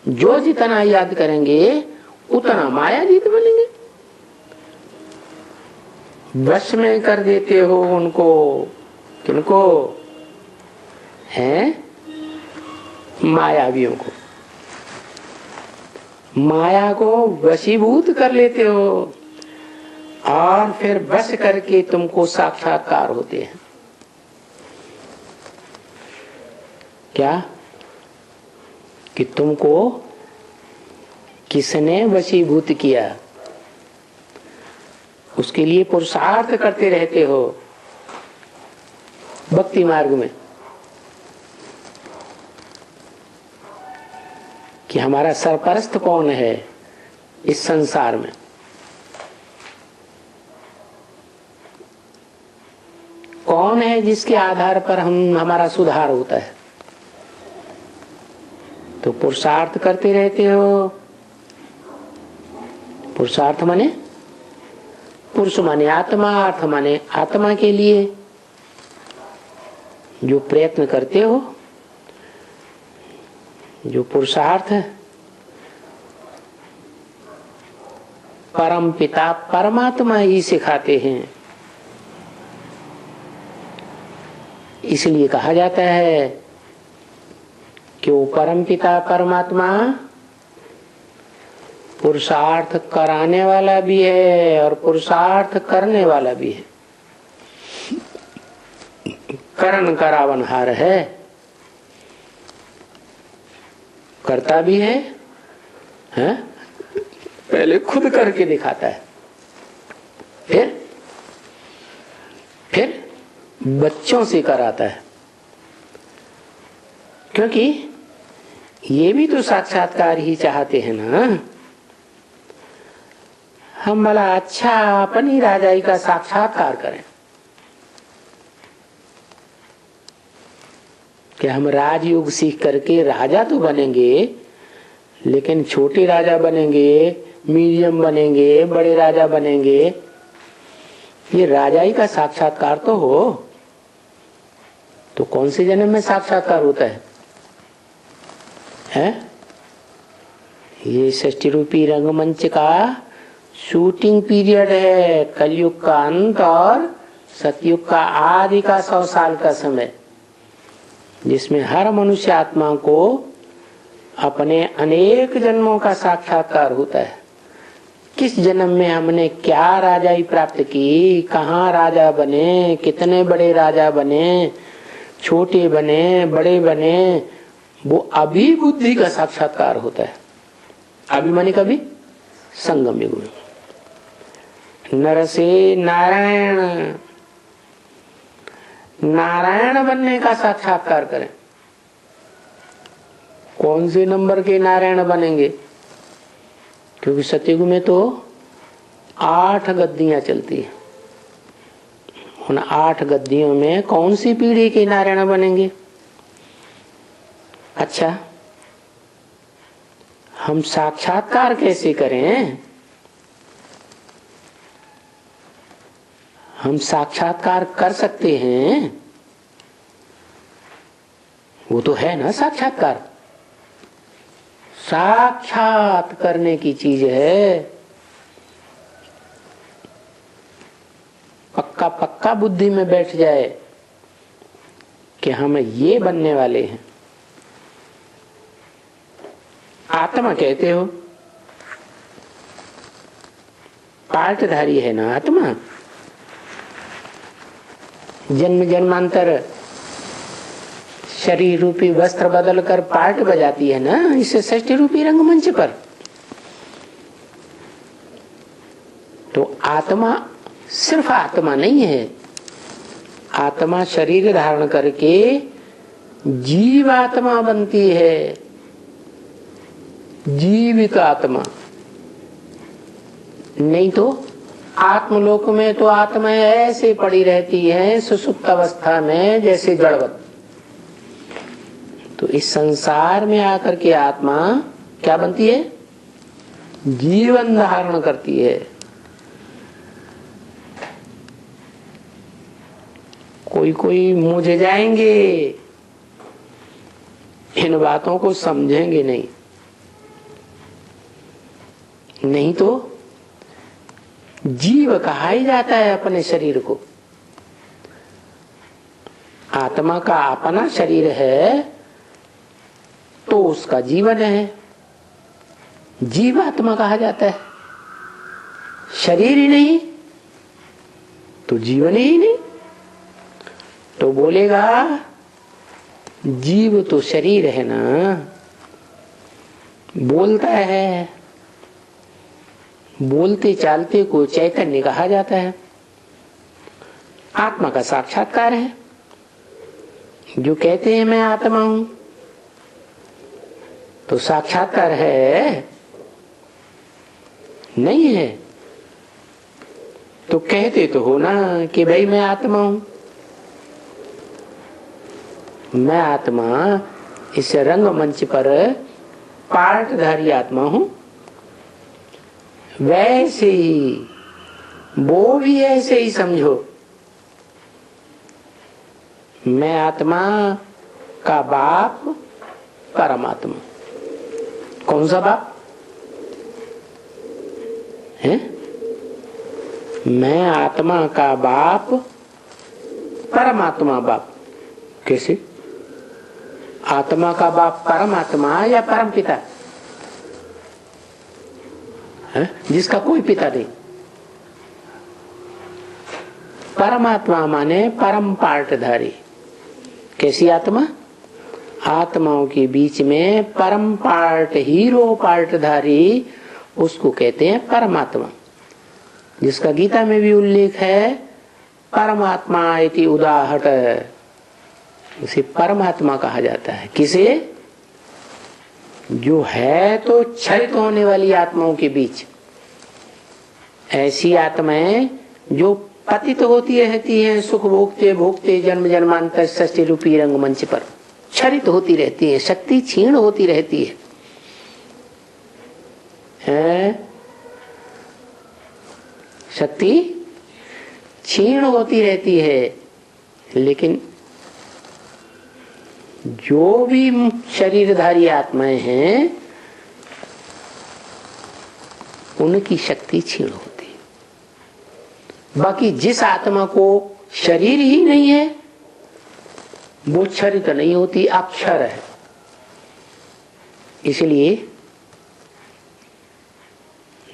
जो जितना याद करेंगे उतना माया जीत बनेंगे। वश में कर देते हो उनको। किनको? हैं मायावियों को। माया को वशीभूत कर लेते हो और फिर वश करके तुमको साक्षात्कार होते हैं। क्या कि तुमको किसने वशीभूत किया, उसके लिए पुरुषार्थ करते रहते हो भक्ति मार्ग में कि हमारा सरपरस्त कौन है इस संसार में। कौन है जिसके आधार पर हमारा सुधार होता है। तो पुरुषार्थ करते रहते हो। पुरुषार्थ माने, पुरुष माने आत्मा, अर्थ माने आत्मा के लिए जो प्रयत्न करते हो, जो पुरुषार्थ परम पिता परमात्मा ही सिखाते हैं। इसलिए कहा जाता है कि वो परम पिता परमात्मा पुरुषार्थ कराने वाला भी है और पुरुषार्थ करने वाला भी है। करण करावनहार है, करता भी है, हैं? पहले खुद करके दिखाता है, फिर बच्चों से कराता है, क्योंकि ये भी तो साक्षात्कार ही चाहते हैं ना। हम भला अच्छा अपनी राजाई का साक्षात्कार करें कि हम राजयोग सीख करके राजा तो बनेंगे, लेकिन छोटे राजा बनेंगे, मीडियम बनेंगे, बड़े राजा बनेंगे। ये राजाई का साक्षात्कार तो हो। तो कौन से जन्म में साक्षात्कार होता है? ये षष्ठी रूपी रंगमंच का शूटिंग पीरियड है, कलयुग का अंत और सतयुग का आदि का 100 साल का समय, जिसमें हर मनुष्य आत्मा को अपने अनेक जन्मों का साक्षात्कार होता है। किस जन्म में हमने क्या राजाई प्राप्त की, कहाँ राजा बने, कितने बड़े राजा बने, छोटे बने, बड़े बने, वो अभी बुद्धि का साक्षात्कार होता है। अभी माने कभी संगम युग में। नर से नारायण, नारायण बनने का साक्षात्कार करें। कौन से नंबर के नारायण बनेंगे? क्योंकि सतयुग में तो 8 गद्दियां चलती है। उन 8 गद्दियों में कौन सी पीढ़ी के नारायण बनेंगे? अच्छा, हम साक्षात्कार कैसे करें? हम साक्षात्कार कर सकते हैं, वो तो है ना साक्षात्कार। साक्षात करने की चीज है। पक्का पक्का बुद्धि में बैठ जाए कि हम ये बनने वाले हैं। आत्मा कहते हो, पार्टधारी है ना आत्मा। जन्म जन्मांतर शरीर रूपी वस्त्र बदल कर पार्ट बजाती है ना, इसे षष्ठी रूपी रंगमंच पर। तो आत्मा सिर्फ आत्मा नहीं है, आत्मा शरीर धारण करके जीव आत्मा बनती है, जीवित आत्मा। नहीं तो आत्मलोक में तो आत्मा ऐसे पड़ी रहती है सुसुप्त अवस्था में जैसे जड़वत। तो इस संसार में आकर के आत्मा क्या बनती है? जीवन धारण करती है। कोई कोई मुझे जाएंगे, इन बातों को समझेंगे नहीं। नहीं तो जीव कहा ही जाता है अपने शरीर को। आत्मा का अपना शरीर है तो उसका जीवन है, जीव आत्मा कहा जाता है। शरीर ही नहीं तो जीवन ही नहीं। तो बोलेगा जीव तो शरीर है ना, बोलता है, बोलते चालते को चैतन्य कहा जाता है। आत्मा का साक्षात्कार है। जो कहते हैं मैं आत्मा हूं, तो साक्षात्कार है नहीं है? तो कहते तो हो ना कि भाई मैं आत्मा हूं। मैं आत्मा इस रंगमंच पर पार्टधारी आत्मा हूं। वैसे ही वो भी ऐसे ही समझो, मैं आत्मा का बाप परमात्मा। कौन सा बाप है? मैं आत्मा का बाप परमात्मा बाप। कैसे? आत्मा का बाप परमात्मा या परमपिता? है? जिसका कोई पिता नहीं। परमात्मा माने परम पार्टधारी। कैसी आत्मा? आत्माओं के बीच में परम पार्ट, हीरो पार्टधारी, उसको कहते हैं परमात्मा, जिसका गीता में भी उल्लेख है, परमात्मा इति उदाहट, उसे परमात्मा कहा जाता है। किसे? जो है तो क्षरित होने वाली आत्माओं के बीच, ऐसी आत्माएं जो पतित होती रहती हैं, सुख भोगते भोगते जन्म जन्मांतर षष्टि रूपी रंगमंच पर क्षरित होती रहती है, शक्ति क्षीण होती रहती है? शक्ति क्षीण होती रहती है। लेकिन जो भी शरीरधारी आत्माएं हैं उनकी शक्ति क्षीण होती है। बाकी जिस आत्मा को शरीर ही नहीं है वो क्षरित नहीं होती, अक्षर है। इसलिए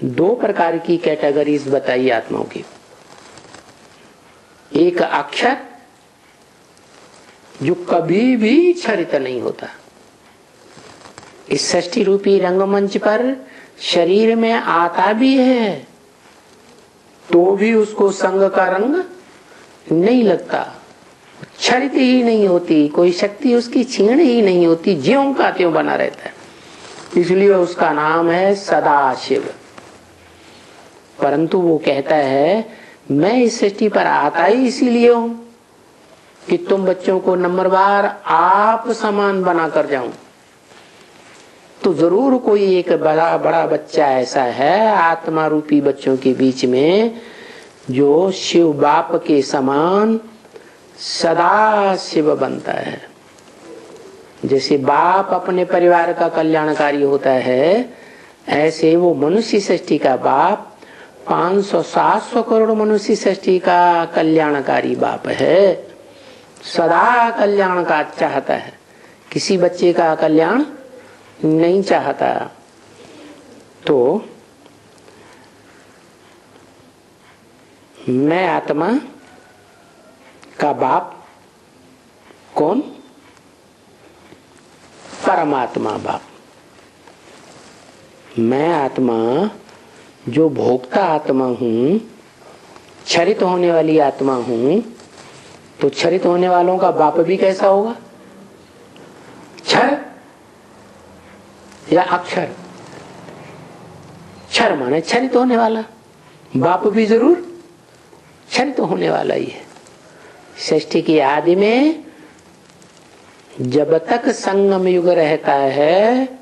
दो प्रकार की कैटेगरीज बताई आत्माओं की। एक अक्षर जो कभी भी क्षरित नहीं होता। इस सृष्टि रूपी रंगमंच पर शरीर में आता भी है तो भी उसको संग का रंग नहीं लगता, क्षरित ही नहीं होती, कोई शक्ति उसकी क्षीण ही नहीं होती, ज्यों का त्यों बना रहता है। इसलिए उसका नाम है सदाशिव। परंतु वो कहता है मैं इस सृष्टि पर आता ही इसीलिए हूं कि तुम बच्चों को नंबरवार आप समान बना कर जाऊं। तो जरूर कोई एक बड़ा बड़ा बच्चा ऐसा है आत्मा रूपी बच्चों के बीच में जो शिव बाप के समान सदा शिव बनता है। जैसे बाप अपने परिवार का कल्याणकारी होता है, ऐसे वो मनुष्य सृष्टि का बाप 500-700 करोड़ मनुष्य सृष्टि का कल्याणकारी बाप है। सदा कल्याण का चाहता है, किसी बच्चे का कल्याण नहीं चाहता। तो मैं आत्मा का बाप कौन? परमात्मा बाप। मैं आत्मा जो भोक्ता आत्मा हूं, क्षरित होने वाली आत्मा हूं, तो क्षरित होने वालों का बाप भी कैसा होगा? क्षर या अक्षर? क्षर माने क्षरित होने वाला, बाप भी जरूर क्षरित होने वाला ही है। सृष्टि की आदि में जब तक संगम युग रहता है,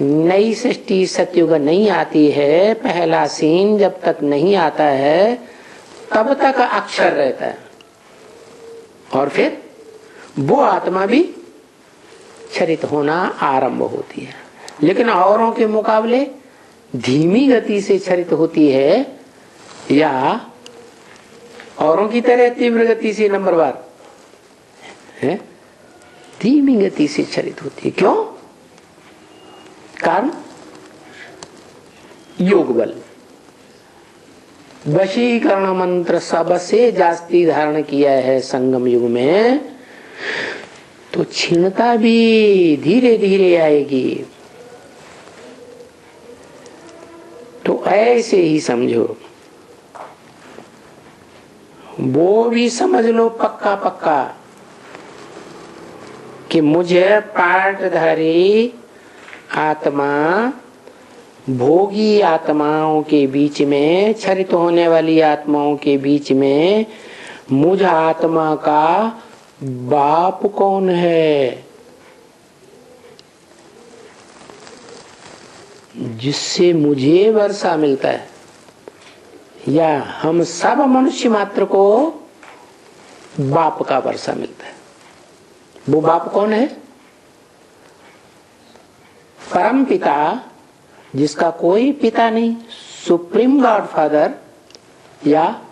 नई सृष्टि सतयुग नहीं आती है, पहला सीन जब तक नहीं आता है तब तक अक्षर रहता है और फिर वो आत्मा भी क्षरित होना आरंभ होती है। लेकिन औरों के मुकाबले धीमी गति से क्षरित होती है या औरों की तरह तीव्र गति से नंबरवार है? धीमी गति से क्षरित होती है। क्यों? कारण योग बल, वशीकरण मंत्र सबसे जास्ती धारण किया है संगम युग में, तो क्षीणता भी धीरे धीरे आएगी। तो ऐसे ही समझो, वो भी समझ लो पक्का पक्का कि मुझे पार्टधारी आत्मा भोगी आत्माओं के बीच में, क्षरित होने वाली आत्माओं के बीच में मुझ आत्मा का बाप कौन है? जिससे मुझे वर्षा मिलता है, या हम सब मनुष्य मात्र को बाप का वर्षा मिलता है। वो बाप कौन है? परम पिता, जिसका कोई पिता नहीं, सुप्रीम गॉड फादर या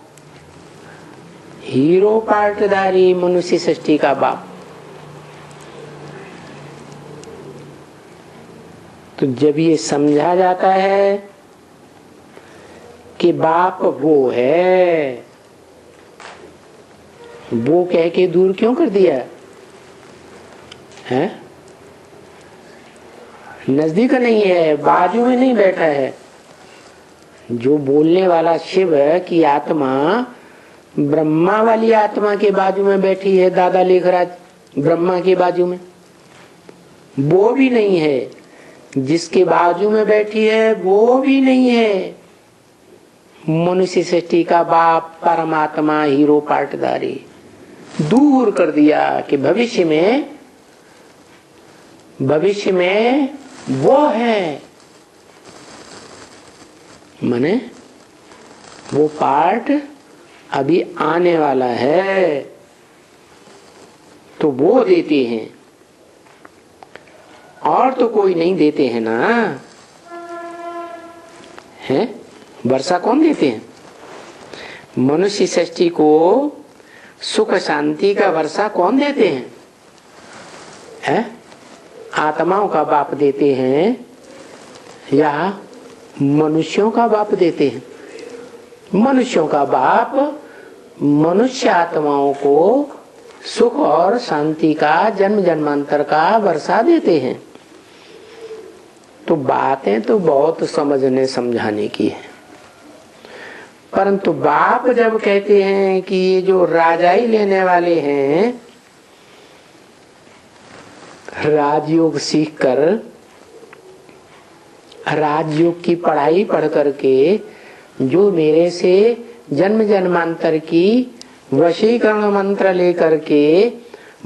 हीरो पार्टधारी मनुष्य सृष्टि का बाप। तो जब ये समझा जाता है कि बाप वो है, वो कह के दूर क्यों कर दिया है? नजदीक नहीं है, बाजू में नहीं बैठा है। जो बोलने वाला शिव की आत्मा ब्रह्मा वाली आत्मा के बाजू में बैठी है, दादा लेखराज ब्रह्मा के बाजू में, वो भी नहीं है। जिसके बाजू में बैठी है वो भी नहीं है। मनुष्य सृष्टि का बाप परमात्मा हीरो पाटदारी दूर कर दिया कि भविष्य में वो है, माने वो पार्ट अभी आने वाला है, तो वो देते हैं और तो कोई नहीं देते हैं ना। है वर्षा कौन देते हैं? मनुष्य सृष्टि को सुख शांति का वर्षा कौन देते हैं? है आत्माओं का बाप देते हैं या मनुष्यों का बाप देते हैं? मनुष्यों का बाप मनुष्य आत्माओं को सुख और शांति का जन्म जन्मांतर का वर्षा देते हैं। तो बातें तो बहुत समझने समझाने की है, परंतु बाप जब कहते हैं कि ये जो राजाई लेने वाले हैं, राजयोग सीख कर, राजयोग की पढ़ाई पढ़ करके जो मेरे से जन्म जन्मांतर की वशीकरण मंत्र लेकर के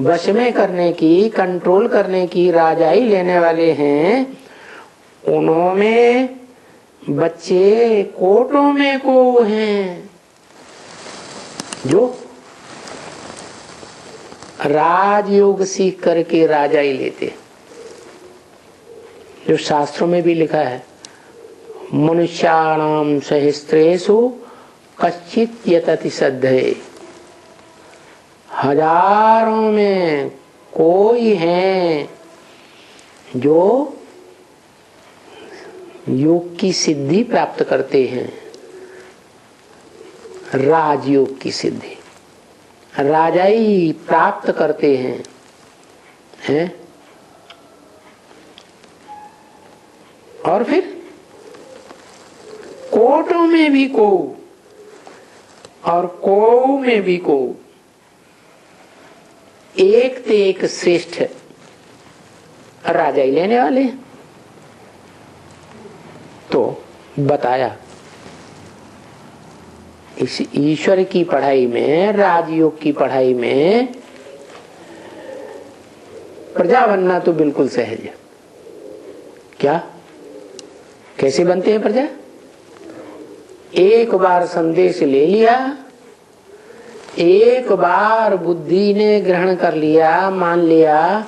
वश में करने की, कंट्रोल करने की राजाई लेने वाले हैं, उन्होंने बच्चे कोटों में को हैं जो राजयोग सीख करके राजाई लेते, जो शास्त्रों में भी लिखा है, मनुष्याणाम सहस्त्रेषु कश्चित् यतति सद्धये, हजारों में कोई है जो योग की सिद्धि प्राप्त करते हैं, राजयोग की सिद्धि, राजाई प्राप्त करते हैं? और फिर कोटों में भी को और को में भी को, एक ते एक श्रेष्ठ राजाई लेने वाले। तो बताया इस ईश्वर की पढ़ाई में, राजयोग की पढ़ाई में प्रजा बनना तो बिल्कुल सहज है। क्या कैसे बनते हैं प्रजा? एक बार संदेश ले लिया, एक बार बुद्धि ने ग्रहण कर लिया, मान लिया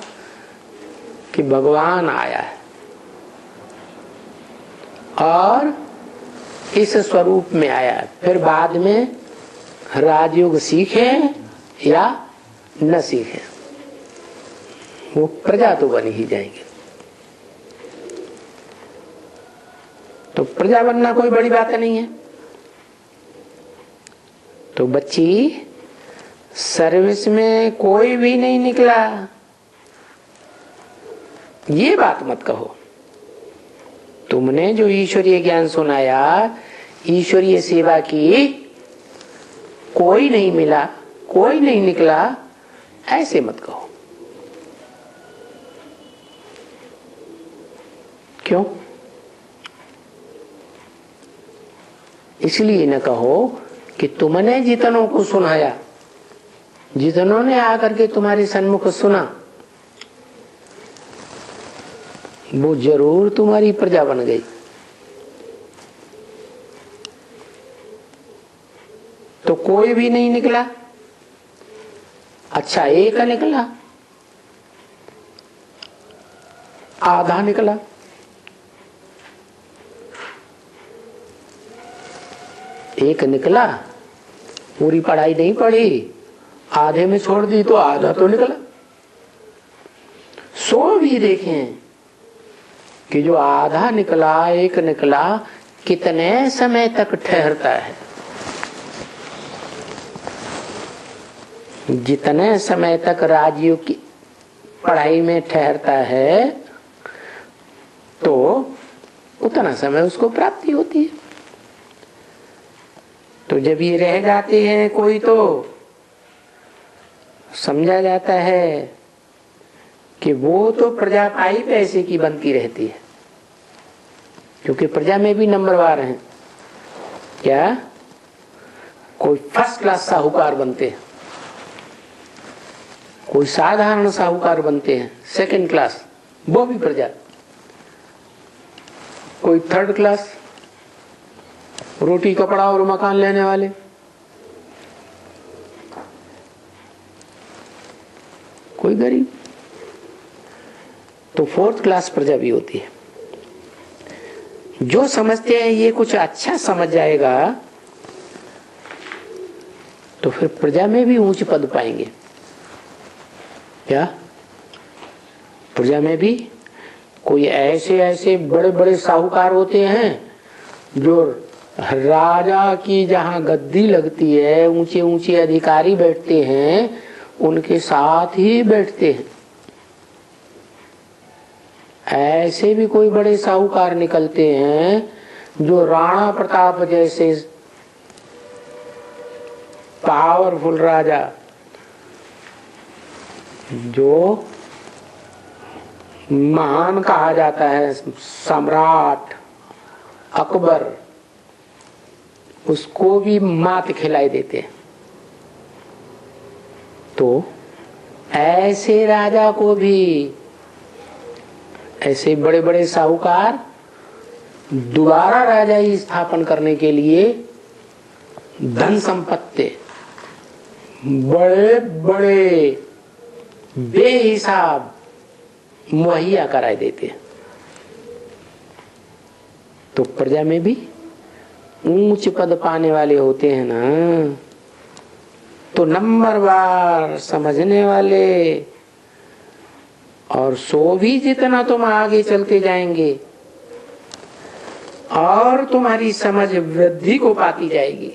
कि भगवान आया है और इस स्वरूप में आया, फिर बाद में राजयोग सीखे या न सीखे, वो प्रजा तो बन ही जाएंगे। तो प्रजा बनना कोई बड़ी बात नहीं है। तो बच्ची सर्विस में कोई भी नहीं निकला, ये बात मत कहो। तुमने जो ईश्वरीय ज्ञान सुनाया, ईश्वरीय सेवा की, कोई नहीं मिला, कोई नहीं निकला, ऐसे मत कहो। क्यों? इसलिए न कहो कि तुमने जितनों को सुनाया, जितनों ने आकर के तुम्हारे सन्मुख सुना, वो जरूर तुम्हारी प्रजा बन गई। तो कोई भी नहीं निकला, अच्छा एक निकला, आधा निकला, एक निकला, पूरी पढ़ाई नहीं पढ़ी, आधे में छोड़ दी तो आधा तो निकला। 100 भी देखें कि जो आधा निकला, एक निकला, कितने समय तक ठहरता है। जितने समय तक राजयोग की पढ़ाई में ठहरता है तो उतना समय उसको प्राप्ति होती है। तो जब ये रह जाते हैं कोई तो समझा जाता है कि वो तो प्रजा पाई पैसे की बनती रहती है, क्योंकि प्रजा में भी नंबरवार हैं। क्या कोई फर्स्ट क्लास साहूकार बनते हैं, कोई साधारण साहूकार बनते हैं सेकंड क्लास, वो भी प्रजा, कोई थर्ड क्लास रोटी कपड़ा और मकान लेने वाले, कोई गरीब, तो फोर्थ क्लास प्रजा भी होती है। जो समझते हैं ये कुछ अच्छा समझ जाएगा तो फिर प्रजा में भी ऊंच पद पाएंगे। क्या प्रजा में भी कोई ऐसे ऐसे बड़े बड़े साहूकार होते हैं जो राजा की जहां गद्दी लगती है, ऊंचे ऊंचे अधिकारी बैठते हैं, उनके साथ ही बैठते हैं। ऐसे भी कोई बड़े साहूकार निकलते हैं जो राणा प्रताप जैसे पावरफुल राजा, जो महान कहा जाता है, सम्राट अकबर, उसको भी मात खिलाई देते हैं। तो ऐसे राजा को भी ऐसे बड़े बड़े साहूकार दोबारा राजा ही स्थापन करने के लिए धन संपत्ति बड़े बड़े बेहिसाब मुहैया कराए देते हैं। तो प्रजा में भी ऊंच पद पाने वाले होते हैं ना, तो नंबरवार समझने वाले, और सो भी जितना तुम आगे चलते जाएंगे और तुम्हारी समझ वृद्धि को पाती जाएगी।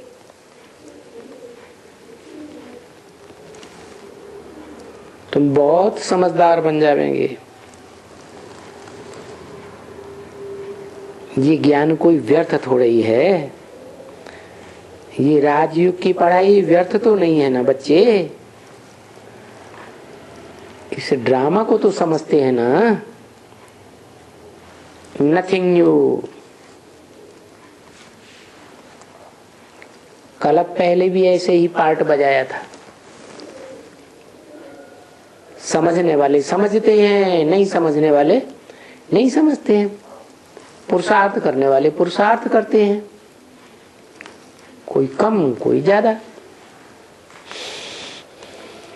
तुम बहुत समझदार बन जाएंगे। ये ज्ञान कोई व्यर्थ थोड़ा ही है। ये राजयोग की पढ़ाई व्यर्थ तो नहीं है ना बच्चे। इस ड्रामा को तो समझते हैं ना। Nothing new. कल पहले भी ऐसे ही पार्ट बजाया था। समझने वाले समझते हैं, नहीं समझने वाले नहीं समझते हैं। पुरुषार्थ करने वाले पुरुषार्थ करते हैं, कोई कम कोई ज्यादा।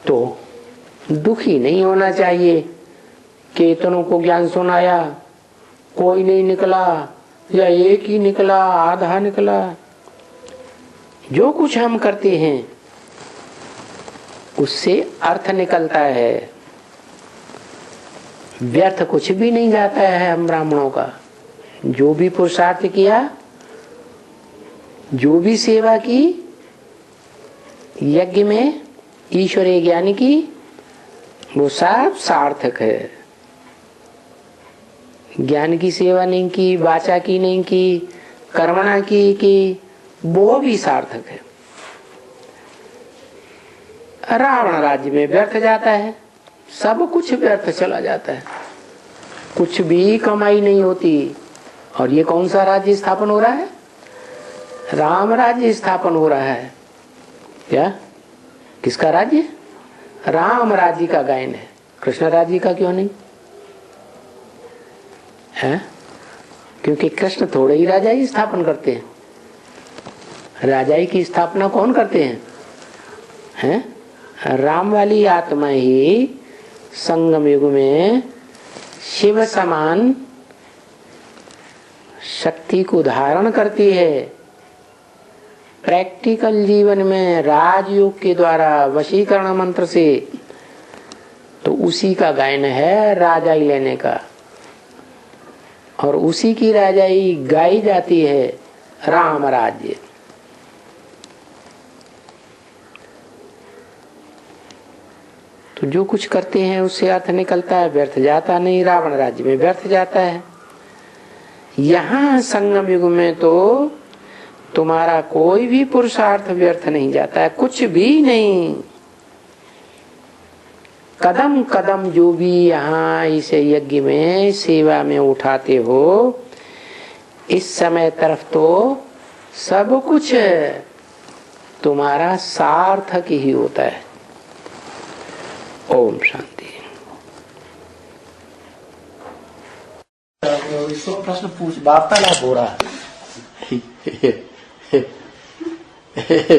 तो दुखी नहीं होना चाहिए कि इतनों को ज्ञान सुनाया, कोई नहीं निकला, या एक ही निकला, आधा निकला। जो कुछ हम करते हैं उससे अर्थ निकलता है, व्यर्थ कुछ भी नहीं जाता है। हम ब्राह्मणों का जो भी पुरुषार्थ किया, जो भी सेवा की, यज्ञ में ईश्वरीय ज्ञान की, वो सब सार्थक है। ज्ञान की सेवा नहीं की, वाचा की नहीं की, कर्मणा की, वो भी सार्थक है। रावण राज्य में व्यर्थ जाता है, सब कुछ व्यर्थ चला जाता है, कुछ भी कमाई नहीं होती। और ये कौन सा राज्य स्थापन हो रहा है? राम राज्य स्थापन हो रहा है। क्या? किसका राज्य? राम राज्य का गायन है। कृष्ण राज्य का क्यों नहीं है? क्योंकि कृष्ण थोड़े ही राजा ही स्थापन करते हैं। राजाई की स्थापना कौन करते हैं? हैं? राम वाली आत्मा ही संगम युग में शिव समान शक्ति को धारण करती है। प्रैक्टिकल जीवन में राजयोग के द्वारा वशीकरण मंत्र से, तो उसी का गायन है राजाई लेने का, और उसी की राजाई गाई जाती है। राम राज्य। तो जो कुछ करते हैं उससे अर्थ निकलता है, व्यर्थ जाता नहीं। रावण राज्य में व्यर्थ जाता है। यहाँ संगम युग में तो तुम्हारा कोई भी पुरुषार्थ व्यर्थ नहीं जाता है, कुछ भी नहीं। कदम कदम जो भी यहाँ इस यज्ञ में सेवा में उठाते हो, इस समय तरफ तो सब कुछ तुम्हारा सार्थक ही होता है। ओम शांति। इसको प्रश्न पूछ वार्तालाप हो रहा है।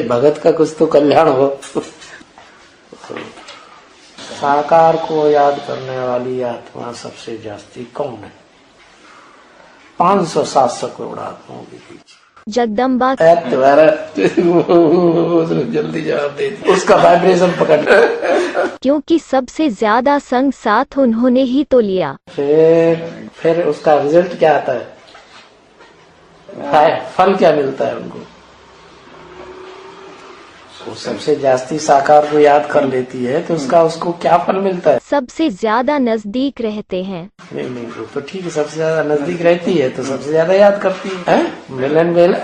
भगत का कुछ तो कल्याण हो। साकार को याद करने वाली आत्मा सबसे जास्ती कौन है? 500-700 करोड़ आत्माओं के बीच जगदम्बा। जल्दी जवाब दे, उसका वाइब्रेशन पकड़। क्योंकि सबसे ज्यादा संग साथ उन्होंने ही तो लिया। फिर उसका रिजल्ट क्या आता है? फल क्या मिलता है उनको? वो सबसे जास्ती साकार को याद कर लेती है तो उसको क्या फल मिलता है? सबसे ज्यादा नजदीक रहते हैं। नहीं वो तो ठीक है, सबसे ज्यादा नजदीक रहती है तो सबसे ज्यादा याद करती है। मिलन मेला,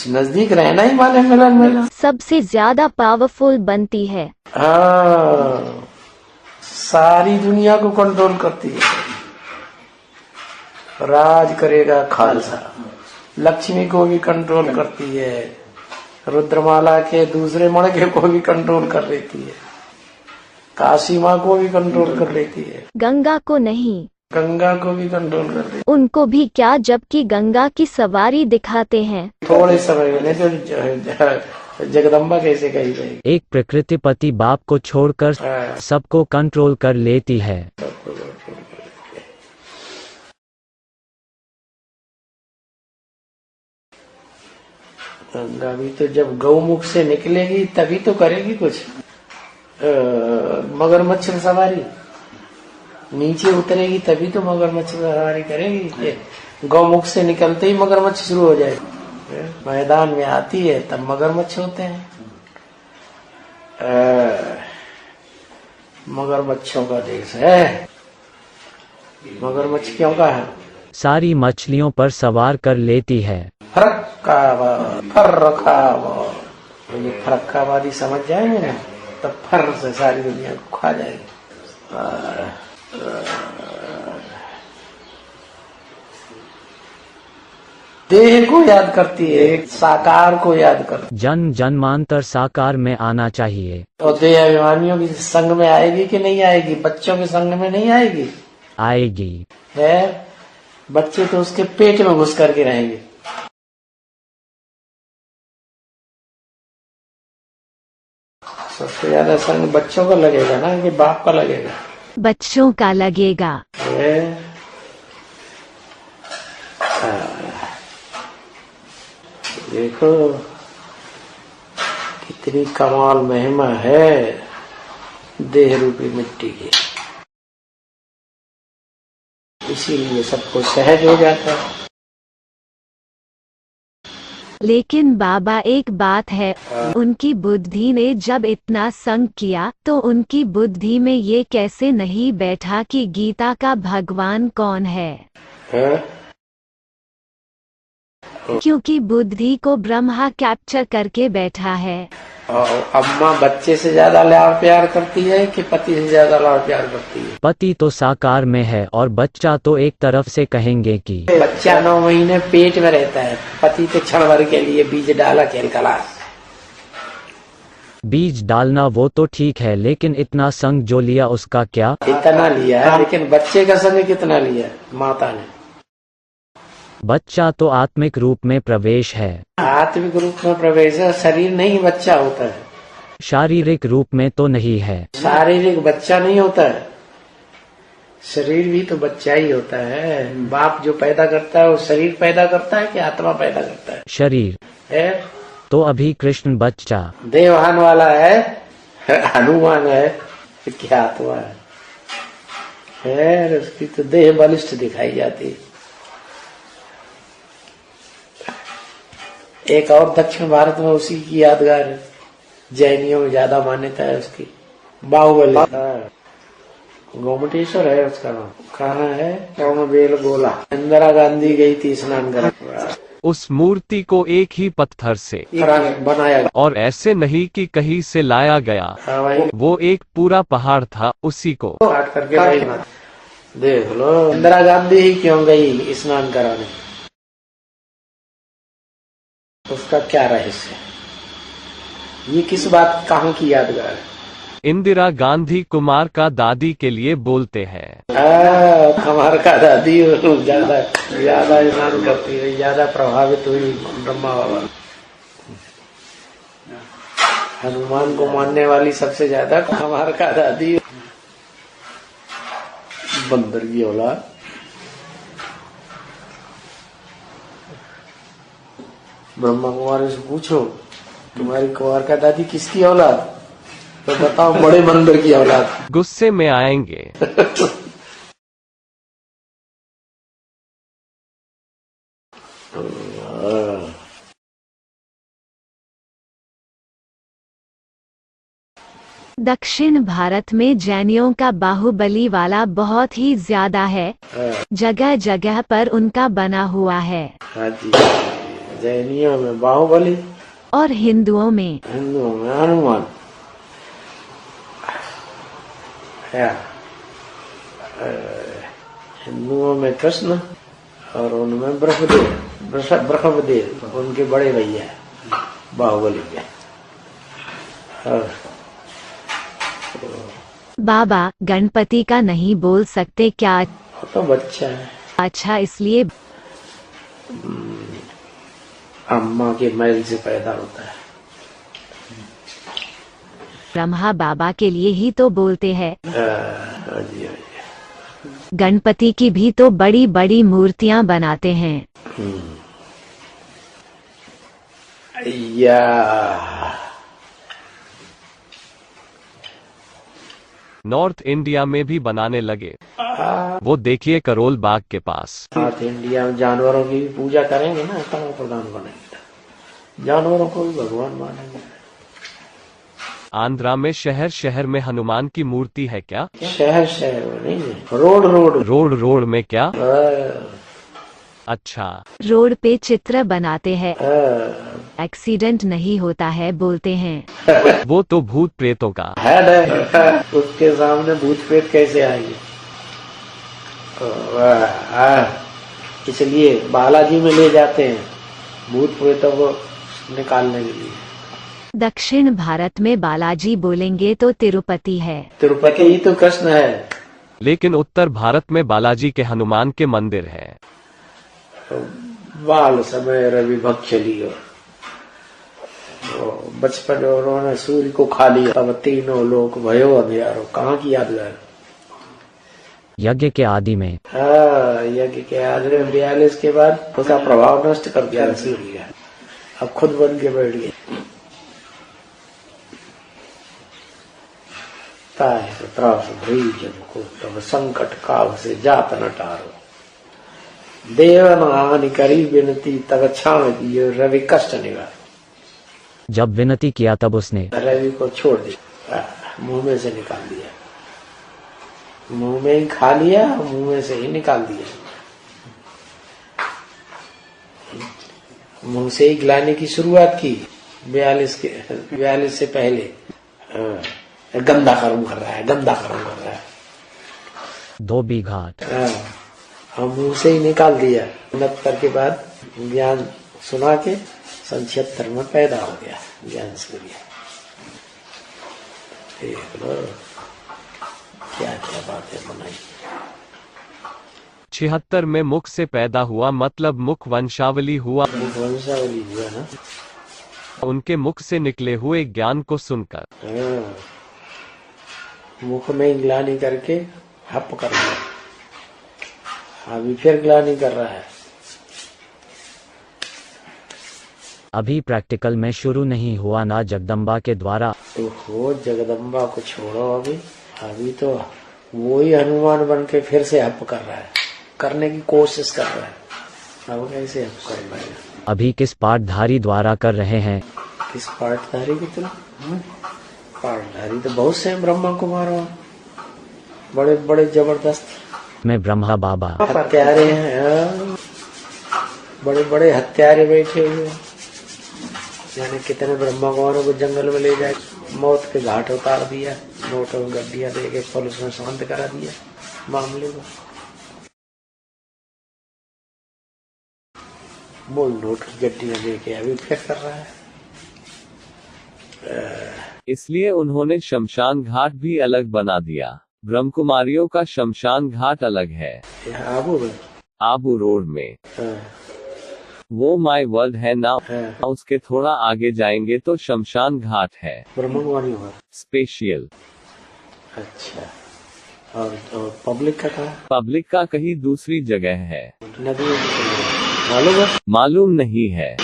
नजदीक रहना ही माने मिलन मेला। सबसे ज्यादा पावरफुल बनती है। हाँ, सारी दुनिया को कंट्रोल करती है। राज करेगा खालसा। लक्ष्मी को भी कंट्रोल करती है, रुद्रमाला के दूसरे मणके को भी कंट्रोल कर लेती है, काशी माँ को भी कंट्रोल कर लेती है, गंगा को नहीं, गंगा को भी कंट्रोल कर लेती है। उनको भी क्या, जबकि गंगा की सवारी दिखाते हैं। थोड़े समय में नहीं तो जगदम्बा कैसे कही जाएगी? एक प्रकृतिपति बाप को छोड़कर सबको कंट्रोल कर लेती है। गंगा भी तो जब गौमुख से निकलेगी तभी तो करेगी कुछ। मगरमच्छ सवारी नीचे उतरेगी तभी तो मगरमच्छ सवारी करेगी। गौमुख से निकलते ही मगरमच्छ शुरू हो जाएगी। मैदान में आती है तब मगरमच्छ होते हैं। मगरमच्छों का देश है। मगरमच्छ क्यों का है? सारी मछलियों पर सवार कर लेती है। ये फरक्कावादी समझ जाएंगे ना तब फर से सारी दुनिया को खा जाएंगे। देह को याद करती है, साकार को याद करती है। जन्म जन्मांतर साकार में आना चाहिए। तो देह अभिमानियों के संग में आएगी कि नहीं आएगी? बच्चों के संग में नहीं आएगी? आएगी। है, बच्चे तो उसके पेट में घुस करके रहेंगे। सबसे ज्यादा संग बच्चों का लगेगा ना कि बाप का लगेगा? बच्चों का लगेगा। देखो कितनी कमाल महिमा है देह रूपी मिट्टी की। इसीलिए सबको सहज हो जाता है। लेकिन बाबा एक बात है, उनकी बुद्धि ने जब इतना संग किया तो उनकी बुद्धि में ये कैसे नहीं बैठा कि गीता का भगवान कौन है? क्योंकि बुद्धि को ब्रह्मा कैप्चर करके बैठा है। अम्मा बच्चे से ज्यादा लाड़ प्यार करती है कि पति से ज्यादा लाड़ प्यार करती है? पति तो साकार में है और बच्चा तो एक तरफ से कहेंगे कि बच्चा 9 महीने पेट में रहता है, पति तो क्षण भर के लिए बीज डाला खेल खलास। बीज डालना वो तो ठीक है, लेकिन इतना संग जो लिया उसका क्या? इतना लिया है, लेकिन बच्चे का संग कितना लिया माता ने? बच्चा तो आत्मिक रूप में प्रवेश है। आत्मिक रूप में प्रवेश है, शरीर नहीं बच्चा होता है। शारीरिक रूप में तो नहीं है। शारीरिक बच्चा नहीं होता है, शरीर भी तो बच्चा ही होता है। बाप जो पैदा करता है वो शरीर पैदा करता है कि आत्मा पैदा करता है? शरीर है तो अभी कृष्ण बच्चा देवहान वाला है, हनुमान है, क्या आत्मा है? उसकी तो देह बलिष्ठ दिखाई जाती है। एक और दक्षिण भारत में उसी की यादगार है, जैनियों में ज्यादा मान्यता है उसकी, बाहुबली। गोमटेश्वर है उसका नाम। कहाँ है? बेल गोला। इंदिरा गांधी गई थी स्नान करने। उस मूर्ति को एक ही पत्थर से बनाया और ऐसे नहीं कि कहीं से लाया गया, वो एक पूरा पहाड़ था, उसी को काट करके बना। देख लो, इंदिरा गांधी ही क्यों गई स्नान कराने, उसका क्या रहस्य? ये किस बात कहाँ की यादगार है? इंदिरा गांधी कुमार का दादी के लिए बोलते हैं। कुमार का दादी ज्यादा स्नान करती है, ज्यादा प्रभावित हुई ब्रह्मा बाबा। हनुमान को मानने वाली सबसे ज्यादा कुमार का दादी, बंदर की औलाद। ब्रह्मा कुमारी से पूछो तुम्हारी कुमार का दादी किसकी औलाद, तो बताओ बड़े बंदर की औलाद। गुस्से में आएंगे। दक्षिण भारत में जैनियों का बाहुबली वाला बहुत ही ज्यादा है, जगह जगह पर उनका बना हुआ है। हाँ जी, जैनियों में बाहुबली और हिंदुओं में हनुमान है। हिंदुओं में कृष्ण और उनमें ब्रह्मदेव उनके बड़े भैया बाहुबली के। बाबा गणपति का नहीं बोल सकते क्या? तो बच्चा है। अच्छा, इसलिए अम्मा के मैल से पैदा होता है। ब्रह्मा बाबा के लिए ही तो बोलते हैं। हाँ जी। गणपति की भी तो बड़ी बड़ी मूर्तियां बनाते हैं। या नॉर्थ इंडिया में भी बनाने लगे, वो देखिए करोल बाग के पास। नॉर्थ इंडिया में जानवरों की भी पूजा करेंगे ना, तब प्रधान बनेंगे, जानवरों को भी भगवान मानेंगे। आंध्रा में शहर शहर में हनुमान की मूर्ति है क्या? शहर शहर में नहीं है, रोड में क्या? अच्छा, रोड पे चित्र बनाते हैं, एक्सीडेंट नहीं होता है बोलते हैं। वो तो भूत प्रेतों का है, उसके सामने भूत प्रेत कैसे आएंगे? इसलिए बालाजी में ले जाते हैं भूत प्रेतों को निकालने के लिए। दक्षिण भारत में बालाजी बोलेंगे तो तिरुपति है। तिरुपति ही तो कृष्ण है। लेकिन उत्तर भारत में बालाजी के हनुमान के मंदिर है। बाल समय रवि भक्ष लियो, बचपन में उन्होंने सूर्य को खा लिया, तब तीनों लोक भयो अंधियारो। कहाँ की यादगार? यज्ञ के आदि में। यज्ञ के आदि में 42 के बाद उसका प्रभाव नष्ट कर दिया सूर्य, अब खुद बन के बैठ गए। तब संकट काल से जात न टारो, देवन हानि करी विनती तब छाव दियो रवि कष्ट निवार। जब विनती किया तब उसने रवि को छोड़ दिया, मुंह में से निकाल दिया, मुंह में ही खा लिया, मुंह में से ही निकाल दिया। मुंह से ही गिलाने की शुरुआत की 42 से पहले। गंदा कर्म कर रहा है, गंदा कर्म कर रहा है। धोबी घाट हम मुंह से ही निकाल दिया। 69 के बाद ज्ञान सुना के 76 में पैदा हो गया ज्ञान सूर्य। देख लो क्या क्या बातें बनाई। 76 में मुख से पैदा हुआ, मतलब मुख वंशावली हुआ। मुख वंशावली हुआ ना, उनके मुख से निकले हुए ज्ञान को सुनकर मुख में ग्लानि करके हप कर दिया, अभी फिर ग्लानि कर रहा है। अभी प्रैक्टिकल में शुरू नहीं हुआ ना जगदम्बा के द्वारा। तो हो जगदम्बा को छोड़ो, अभी तो वो ही हनुमान बन के फिर से हप कर रहा है, करने की कोशिश कर रहा है। अब कैसे आप कर पाएगा? अभी किस पाठधारी द्वारा कर रहे हैं? किस पाठधारी की तरह? पाठधारी तो बहुत से हैं ब्रह्मा कुमार, बड़े बड़े जबरदस्त मैं ब्रह्मा बाबा। हत्यारे हैं, बड़े बड़े हत्यारे बैठे हुए हैं। यानी कितने ब्रह्मा कुमारों को जंगल में ले जाए, मौत के घाट उतार दिया, नोटों में गड्डियां दे के पुलिस में शांत करा दिया मामले को। बोल नोट की गड्डियां दे के अभी फिर कर रहा है। इसलिए उन्होंने शमशान घाट भी अलग बना दिया। ब्रह्मकुमारियों का शमशान घाट अलग है, आबू रोड में। वो माई वर्ल्ड है ना, उसके थोड़ा आगे जाएंगे तो शमशान घाट है, ब्रह्मकुमारियों स्पेशियल। अच्छा, और पब्लिक का कहा? पब्लिक का कहीं दूसरी जगह है, नदी मालूम है? मालूम नहीं है।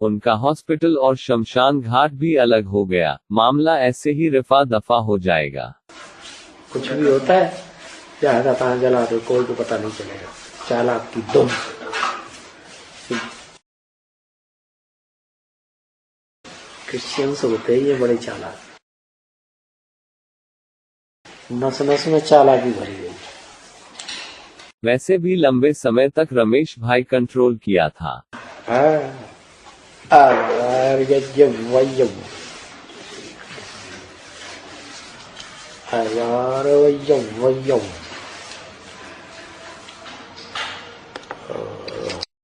उनका हॉस्पिटल और शमशान घाट भी अलग हो गया। मामला ऐसे ही रफा दफा हो जाएगा। कुछ भी होता है, जहां कहाँ जला दो, कोई को पता नहीं चलेगा। चालाक की दुम। क्रिश्चियंस होते ही ये बड़े चालाक, नस नस में चालाकी भरी गई। वैसे भी लंबे समय तक रमेश भाई कंट्रोल किया था। यार